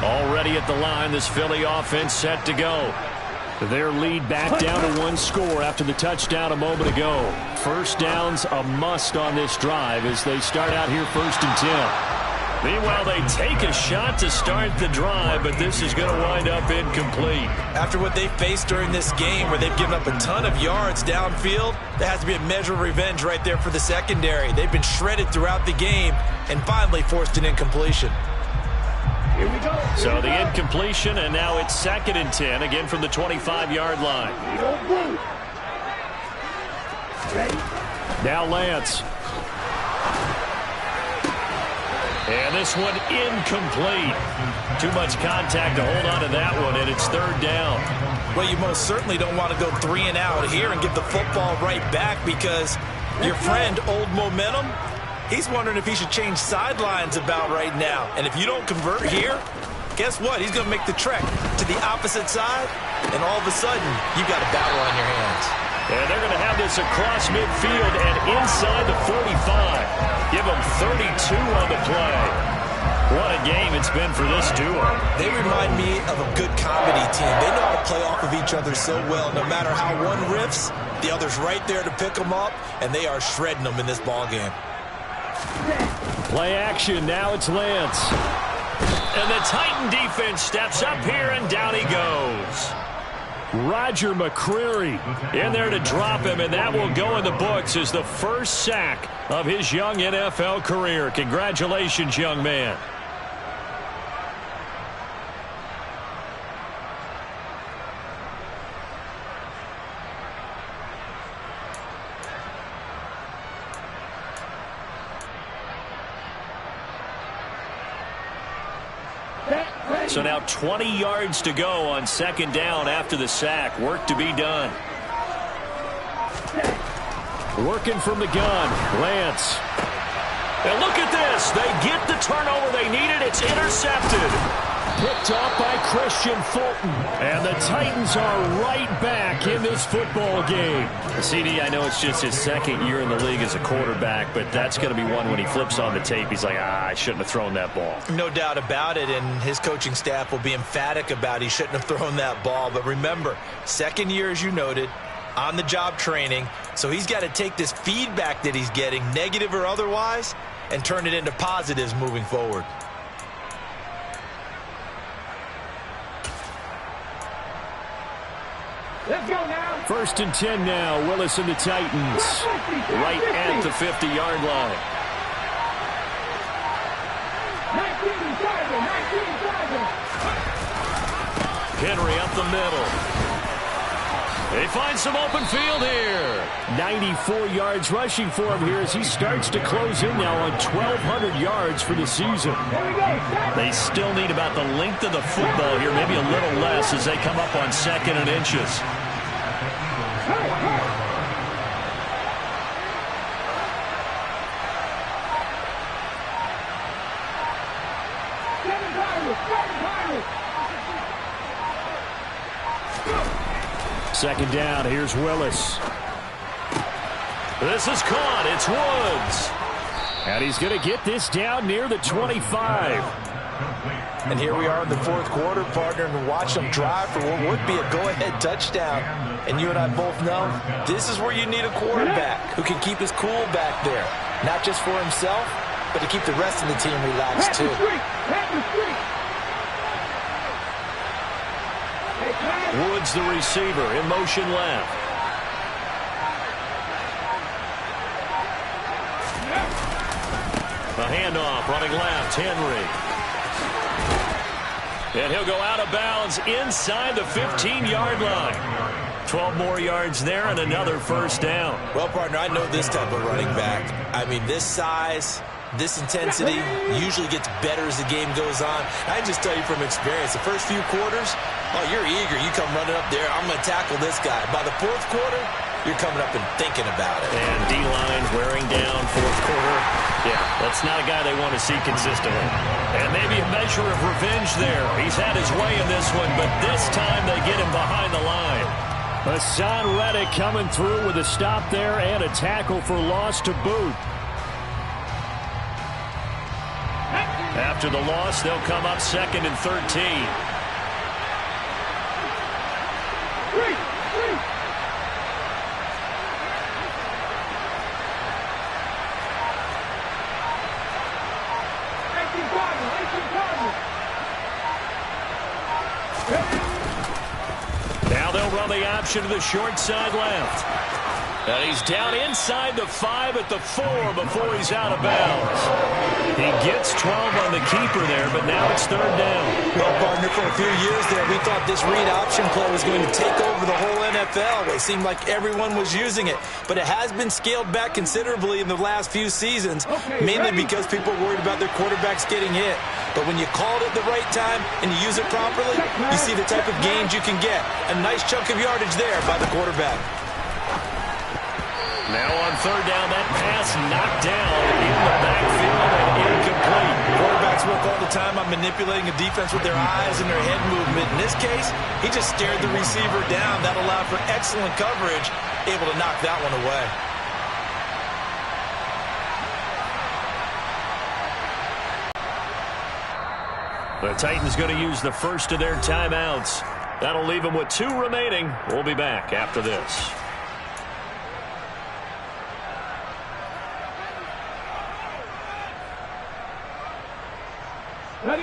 Speaker 1: Already at the line, this Philly offense set to go.
Speaker 3: Their lead back down to 1 score after the touchdown a moment ago. First down's a must on this drive as they start out here 1st and 10.
Speaker 1: Meanwhile, they take a shot to start the drive, but this is going to wind up incomplete.
Speaker 4: After what they faced during this game where they've given up a ton of yards downfield, there has to be a measure of revenge right there for the secondary. They've been shredded throughout the game and finally forced an incompletion.
Speaker 5: Here we go.
Speaker 1: So the incompletion, and now it's 2nd and 10, again from the 25-yard line.
Speaker 5: Ready?
Speaker 3: Now Lance.
Speaker 1: And this one incomplete. Too much contact to hold on to that one, and it's 3rd down.
Speaker 4: Well, you most certainly don't want to go 3 and out here and give the football right back because your friend, Old Momentum, he's wondering if he should change sidelines about right now. And if you don't convert here, guess what? He's going to make the trek to the opposite side, and all of a sudden, you've got a battle on your hands.
Speaker 1: And they're going to have this across midfield and inside the 45. Give them 32 on the play. What a game it's been for this duo.
Speaker 4: They remind me of a good comedy team. They know how to play off of each other so well. No matter how one riffs, the other's right there to pick them up, and they are shredding them in this ball game.
Speaker 3: Play action. Now it's Lance.
Speaker 1: And the Titan defense steps up here, and down he goes.
Speaker 3: Roger McCreary in there to drop him, and that will go in the books as the first sack of his young NFL career. Congratulations, young man. So now 20 yards to go on 2nd down after the sack. Work to be done. Working from the gun, Lance.
Speaker 1: And look at this. They get the turnover they needed. It's intercepted.
Speaker 3: Picked off by Christian Fulton. And the Titans are right back in this football game.
Speaker 1: CD, I know it's just his 2nd year in the league as a quarterback, but that's going to be one when he flips on the tape. He's like, I shouldn't have thrown that ball.
Speaker 4: No doubt about it, and his coaching staff will be emphatic about he shouldn't have thrown that ball. But remember, 2nd year, as you noted, on-the-job training, so he's got to take this feedback that he's getting, negative or otherwise, and turn it into positives moving forward.
Speaker 5: Let's go now.
Speaker 3: 1st and 10 now. Willis and the Titans. Right at the 50-yard line.
Speaker 5: 19
Speaker 1: Henry up the middle. They find some open field here.
Speaker 3: 94 yards rushing for him here as he starts to close in now on 1,200 yards for the season.
Speaker 1: They still need about the length of the football here, maybe a little less as they come up on 2nd and inches.
Speaker 3: Second down, here's Willis.
Speaker 1: This is caught, it's Woods.
Speaker 3: And he's going to get this down near the 25.
Speaker 4: And here we are in the 4th quarter, partner, and watch them drive for what would be a go-ahead touchdown. And you and I both know this is where you need a quarterback who can keep his cool back there. Not just for himself, but to keep the rest of the team relaxed, too.
Speaker 1: Woods, the receiver, in motion left. A handoff, running left, Henry. And he'll go out of bounds inside the 15-yard line. 12 more yards there and another 1st down.
Speaker 4: Well, partner, I know this type of running back. I mean, this size, this intensity usually gets better as the game goes on. I just tell you from experience, the first few quarters, oh, you're eager. You come running up there, I'm going to tackle this guy. By the 4th quarter, you're coming up and thinking about it.
Speaker 1: And D-line wearing down 4th quarter. Yeah, that's not a guy they want to see consistently. And maybe a measure of revenge there. He's had his way in this one, but this time they get him behind the line.
Speaker 3: Hassan Reddick coming through with a stop there and a tackle for loss to boot.
Speaker 1: After the loss, they'll come up 2nd and 13. Now they'll run the option to the short side left. And he's down inside the 5 at the 4 before he's out of bounds. He gets 12 on the keeper there, but now it's 3rd down.
Speaker 2: Well, partner, for a few years there, we thought this read option play was going to take over the whole NFL. It seemed like everyone was using it. But it has been scaled back considerably in the last few seasons, mainly because people are worried about their quarterbacks getting hit. But when you call it at the right time and you use it properly, you see the type of gains you can get. A nice chunk of yardage there by the quarterback.
Speaker 1: Now on 3rd down, that pass knocked down in the backfield and incomplete.
Speaker 4: Quarterbacks work all the time on manipulating a defense with their eyes and their head movement. In this case, he just stared the receiver down. That allowed for excellent coverage, able to knock that one away.
Speaker 1: The Titans going to use the first of their timeouts. That'll leave them with 2 remaining. We'll be back after this.
Speaker 5: Ready?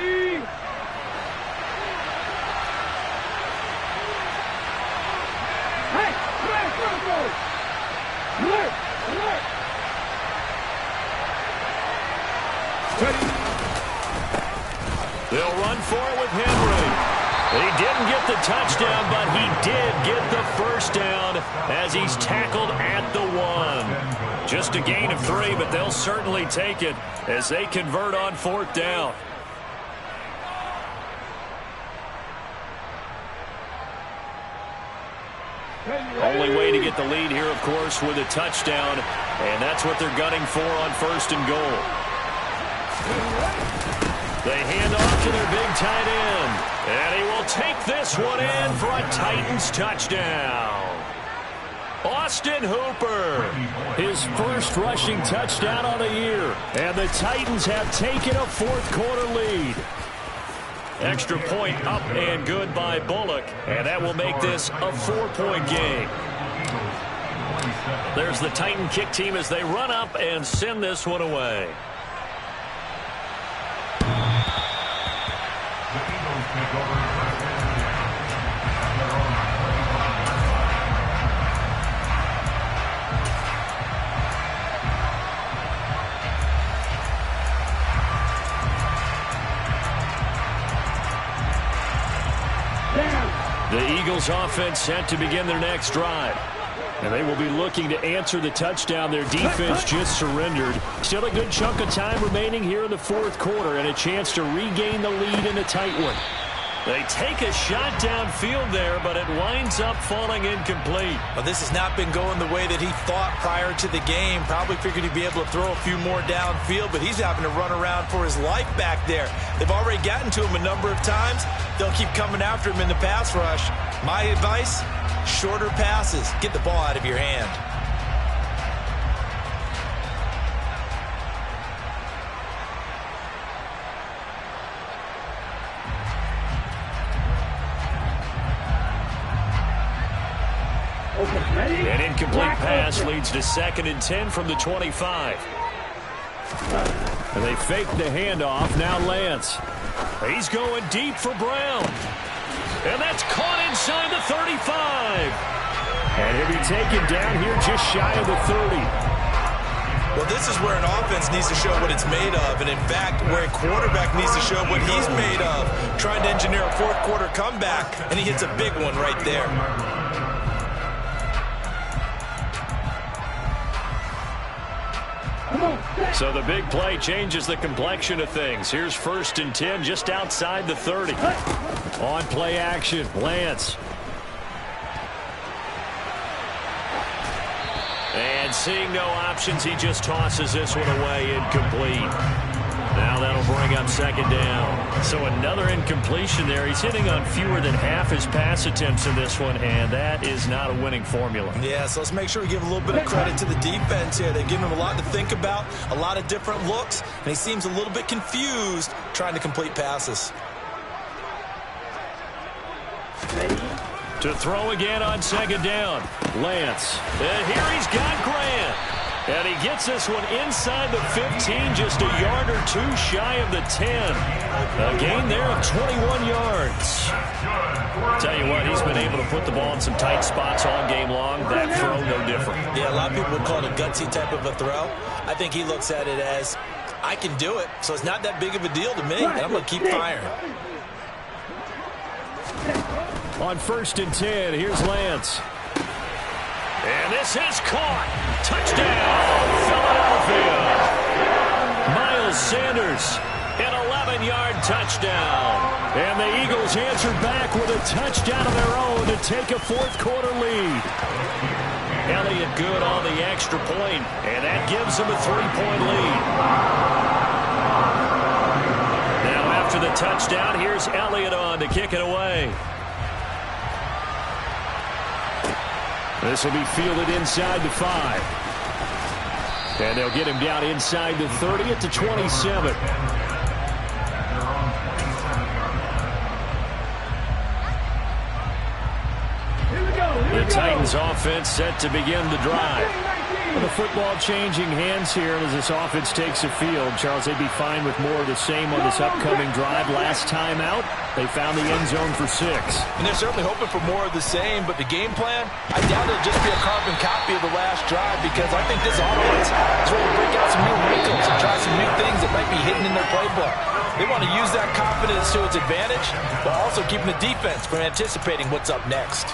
Speaker 5: Hey, alert!
Speaker 1: They'll run for it with Henry. He didn't get the touchdown, but he did get the first down as he's tackled at the 1. Just a gain of 3, but they'll certainly take it as they convert on 4th down. Only way to get the lead here, of course, with a touchdown, and that's what they're gunning for on 1st and goal. They hand off to their big tight end, and he will take this one in for a Titans touchdown. Austin Hooper, his first rushing touchdown on the year, and the Titans have taken a 4th quarter lead. Extra point up and good by Bullock, and that will make this a 4-point game. There's the Titan kick team as they run up and send this one away. The Eagles offense set to begin their next drive. And they will be looking to answer the touchdown their defense just surrendered. Still a good chunk of time remaining here in the 4th quarter and a chance to regain the lead in a tight one. They take a shot downfield there, but it winds up falling incomplete.
Speaker 4: Well, this has not been going the way that he thought prior to the game. Probably figured he'd be able to throw a few more downfield, but he's having to run around for his life back there. They've already gotten to him a number of times. They'll keep coming after him in the pass rush. My advice, shorter passes. Get the ball out of your hand.
Speaker 1: An incomplete pass leads to 2nd and 10 from the 25. And they fake the handoff. Now Lance. He's going deep for Brown. And that's caught inside the 35. And he'll be taken down here just shy of the 30.
Speaker 4: Well, this is where an offense needs to show what it's made of. And, in fact, where a quarterback needs to show what he's made of. Trying to engineer a 4th quarter comeback, and he hits a big one right there.
Speaker 1: So the big play changes the complexion of things. Here's 1st and 10 just outside the 30. On play action, Lance. And seeing no options, he just tosses this one away incomplete. Now
Speaker 3: that'll bring up second down. So another incompletion there. He's hitting on fewer than half his pass attempts in this one, and that is not a winning formula.
Speaker 4: Yeah, so let's make sure we give a little bit of credit to the defense here. They've given him a lot to think about, a lot of different looks, and he seems a little bit confused trying to complete passes.
Speaker 3: To throw again on second down. Lance. And here he's got Grant. And he gets this one inside the 15, just a yard or two shy of the 10. A gain there of 21 yards. Tell you what, he's been able to put the ball in some tight spots all game long. That throw, no different.
Speaker 4: Yeah, a lot of people would call it a gutsy type of a throw. I think he looks at it as, I can do it, so it's not that big of a deal to me, and I'm going to keep firing.
Speaker 3: On 1st and 10, here's Lance. And this is caught. Touchdown, Philadelphia. Miles Sanders, an 11-yard touchdown. And the Eagles answered back with a touchdown of their own to take a fourth-quarter lead. Elliott good on the extra point, and that gives him a 3-point lead. Now after the touchdown, here's Elliott on to kick it away. This will be fielded inside the 5. And they'll get him down inside the 30 at the 27. The Titans offense set to begin the drive. Well, the football changing hands here as this offense takes the field. Charles, they'd be fine with more of the same on this upcoming drive. Last time out, they found the end zone for 6.
Speaker 4: And they're certainly hoping for more of the same, but the game plan, I doubt it'll just be a carbon copy of the last drive, because I think this offense is ready to break out some new wrinkles and try some new things that might be hidden in their playbook. They want to use that confidence to its advantage, while also keeping the defense from anticipating what's up next.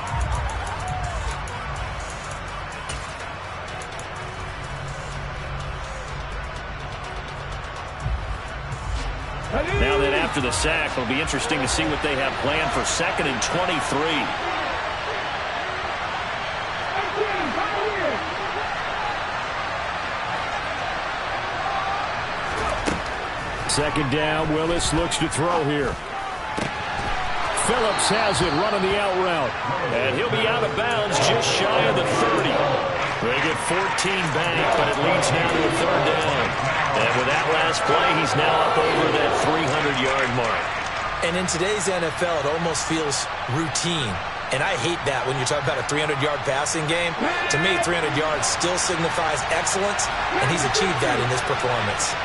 Speaker 3: Now then, after the sack, it'll be interesting to see what they have planned for 2nd and 23. Second down, Willis looks to throw here. Phillips has it, running the out route. And he'll be out of bounds just shy of the 30. They get 14 back, but it leads now to a 3rd down. And with that last play, he's now up over that 300-yard mark.
Speaker 4: And in today's NFL, it almost feels routine. And I hate that when you talk about a 300-yard passing game. To me, 300 yards still signifies excellence, and he's achieved that in this performance.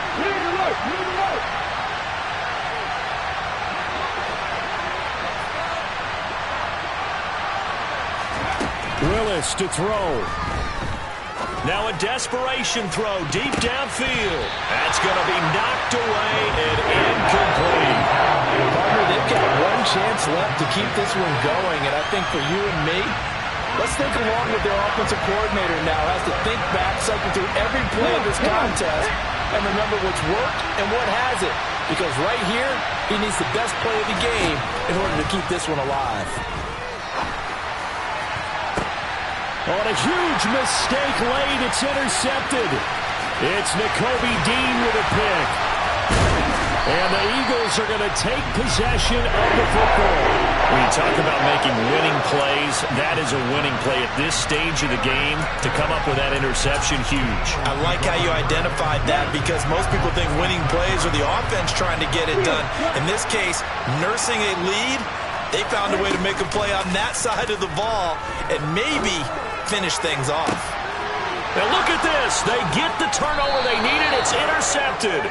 Speaker 3: Willis to throw. Now a desperation throw deep downfield. That's going to be knocked away and incomplete.
Speaker 4: Partner, they've got one chance left to keep this one going, and I think for you and me, let's think along with their offensive coordinator now. Has to think back, cycle through every play of this contest, and remember what's worked and what hasn't. Because right here, he needs the best play of the game in order to keep this one alive.
Speaker 3: On a huge mistake late, it's intercepted. It's Nakobe Dean with a pick. And the Eagles are going to take possession of the football. When you talk about making winning plays, that is a winning play at this stage of the game. To come up with that interception, huge.
Speaker 4: I like how you identified that, because most people think winning plays are the offense trying to get it done. In this case, nursing a lead, they found a way to make a play on that side of the ball and maybe finish things off.
Speaker 3: Now look at this. They get the turnover they needed. It's intercepted.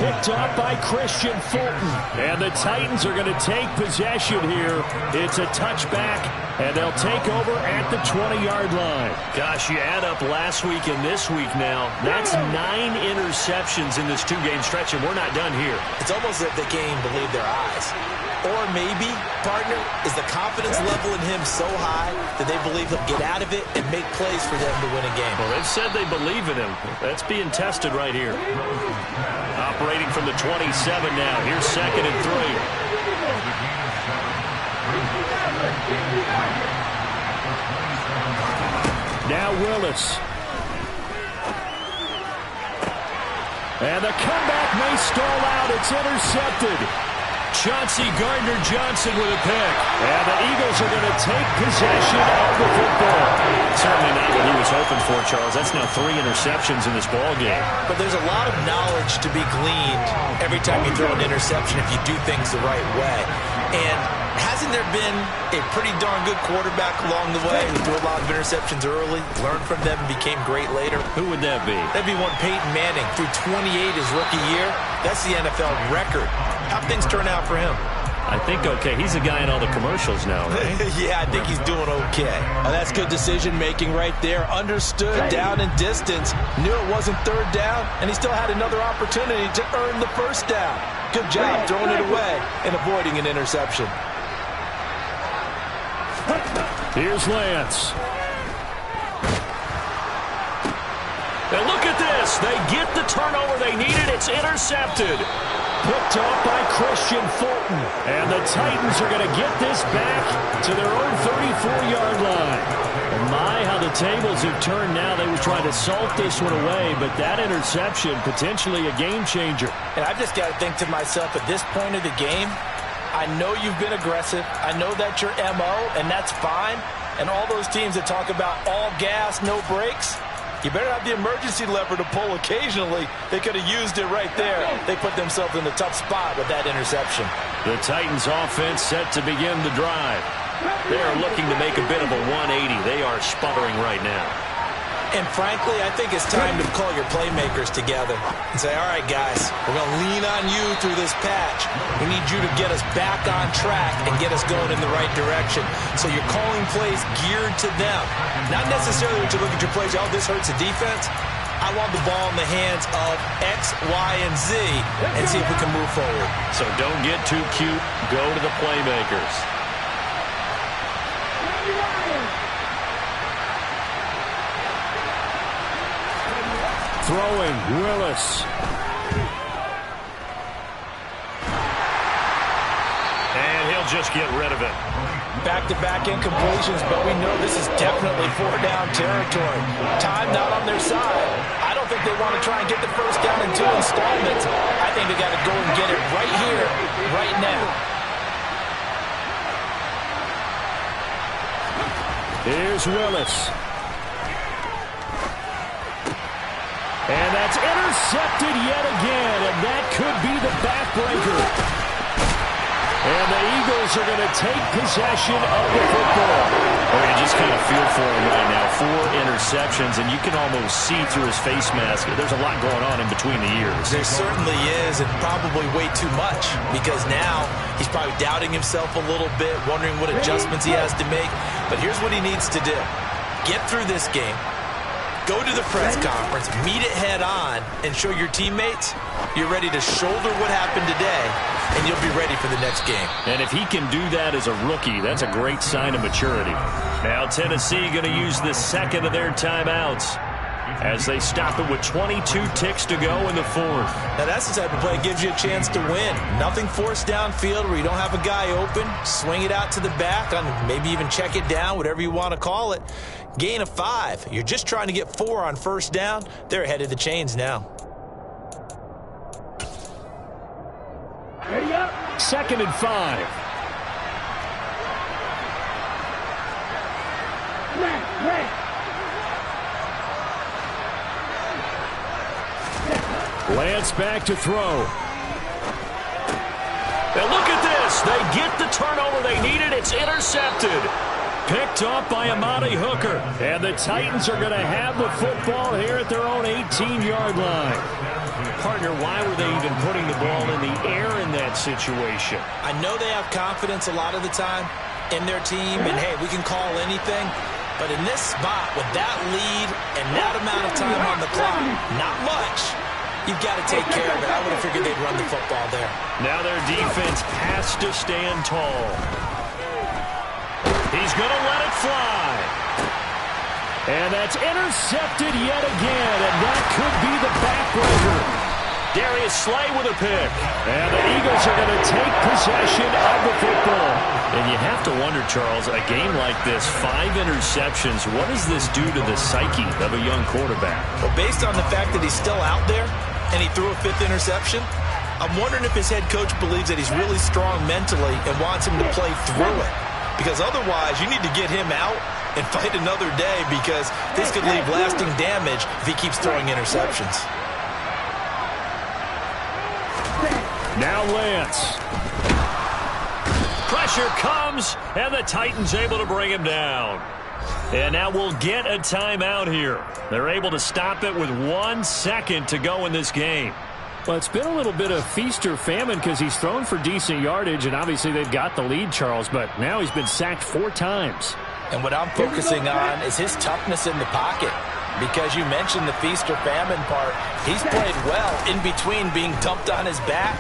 Speaker 3: Picked up by Christian Fulton. And the Titans are going to take possession here. It's a touchback, and they'll take over at the 20-yard line. Gosh, you add up last week and this week now. That's 9 interceptions in this 2-game stretch, and we're not done here.
Speaker 4: It's almost like they can't even believe their eyes. Or maybe, partner, is the confidence level in him so high that they believe he'll get out of it and make plays for them to win a game.
Speaker 3: Well, they've said they believe in him. That's being tested right here. Operating from the 27 now. Here's 2nd and 3. Now Willis. And the comeback may stall out. It's intercepted.
Speaker 1: Chauncey Gardner-Johnson with a pick.
Speaker 3: And the Eagles are going to take possession of the football.
Speaker 1: Certainly not what he was hoping for, Charles. That's now 3 interceptions in this ball game.
Speaker 2: But there's a lot of knowledge to be gleaned every time you throw an interception if you do things the right way. And hasn't there been a pretty darn good quarterback along the way who threw a lot of interceptions early, learned from them, and became great later?
Speaker 1: Who would that be?
Speaker 2: That'd be one Peyton Manning. Threw 28 his rookie year. That's the NFL record. How'd things turn out for him?
Speaker 1: I think okay. He's the guy in all the commercials now, right?
Speaker 2: Yeah, I think he's doing okay.
Speaker 4: That's good decision-making right there. Understood down and distance. Knew it wasn't third down, and he still had another opportunity to earn the first down. Good job throwing it away and avoiding an interception.
Speaker 3: Here's Lance.
Speaker 1: And look at this. They get the turnover they needed. It's intercepted.
Speaker 3: Picked off by Christian Fulton. And the Titans are going to get this back to their own 34-yard line. And my, how the tables have turned now. They were trying to salt this one away, but that interception, potentially a game changer.
Speaker 2: And I've just got to think to myself, at this point of the game, I know you've been aggressive. I know that's your MO, and that's fine. And all those teams that talk about all gas, no brakes, you better have the emergency lever to pull occasionally. They could have used it right there. They put themselves in a tough spot with that interception.
Speaker 1: The Titans offense set to begin the drive. They are looking to make a bit of a 180. They are sputtering right now.
Speaker 2: And frankly, I think it's time to call your playmakers together and say, all right, guys, we're going to lean on you through this patch. We need you to get us back on track and get us going in the right direction. So you're calling plays geared to them. Not necessarily when you look at your plays, oh, this hurts the defense. I want the ball in the hands of X, Y, and Z and see if we can move forward.
Speaker 1: So don't get too cute. Go to the playmakers.
Speaker 3: Throwing, Willis.
Speaker 1: And he'll just get rid of it.
Speaker 2: Back-to-back incompletions, but we know this is definitely 4-down territory. Time not on their side. I don't think they want to try and get the first down in 2 installments. I think they got to go and get it right here, right now.
Speaker 3: Here's Willis. And that's intercepted yet again, and that could be the backbreaker. And the Eagles are going to take possession of the football.
Speaker 1: Oh, you just kind of feel for him right now. 4 interceptions, and you can almost see through his face mask. There's a lot going on in between the ears.
Speaker 2: There certainly is, and probably way too much, because now he's probably doubting himself a little bit, wondering what adjustments he has to make. But here's what he needs to do. Get through this game. Go to the press conference, meet it head on, and show your teammates you're ready to shoulder what happened today, and you'll be ready for the next game.
Speaker 1: And if he can do that as a rookie, that's a great sign of maturity. Now Tennessee going to use the second of their timeouts as they stop it with 22 ticks to go in the 4th.
Speaker 2: Now that's the type of play that gives you a chance to win. Nothing forced downfield where you don't have a guy open. Swing it out to the back, maybe even check it down, whatever you want to call it. Gain of 5. You're just trying to get 4 on first down. They're ahead of the chains now.
Speaker 3: 2nd and 5. Lance back to throw.
Speaker 1: And look at this. They get the turnover they needed. It's intercepted.
Speaker 3: Picked off by Amani Hooker. And the Titans are going to have the football here at their own 18-yard line. Partner, why were they even putting the ball in the air in that situation?
Speaker 2: I know they have confidence a lot of the time in their team, and hey, we can call anything. But in this spot, with that lead and that amount of time on the clock, not much. You've got to take care of it. I would have figured they'd run the football there.
Speaker 1: Now their defense has to stand tall. He's going to let it fly.
Speaker 3: And that's intercepted yet again, and that could be the backbreaker.
Speaker 1: Darius Slay with a pick.
Speaker 3: And the Eagles are going to take possession of the football.
Speaker 1: And you have to wonder, Charles, a game like this, 5 interceptions, what does this do to the psyche of a young quarterback?
Speaker 2: Well, based on the fact that he's still out there,
Speaker 4: and he threw a 5th interception. I'm wondering if his head coach believes that he's really strong mentally and wants him to play through it. Because otherwise, you need to get him out and fight another day, because this could leave lasting damage if he keeps throwing interceptions.
Speaker 3: Now Lance.
Speaker 1: Pressure comes, and the Titans able to bring him down. And now we'll get a timeout here. They're able to stop it with 1 second to go in this game.
Speaker 3: Well, it's been a little bit of feast or famine because he's thrown for decent yardage, and obviously they've got the lead, Charles, but now he's been sacked 4 times.
Speaker 2: And what I'm focusing on is his toughness in the pocket, because you mentioned the feast or famine part. He's played well in between being dumped on his back,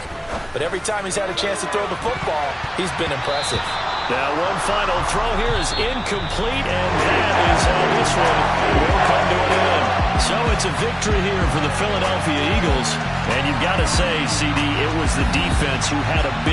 Speaker 2: but every time he's had a chance to throw the football, he's been impressive.
Speaker 1: Now one final throw here is incomplete, and that is how this one will come to an end. So it's a victory here for the Philadelphia Eagles, and you've got to say, CD, it was the defense who had a big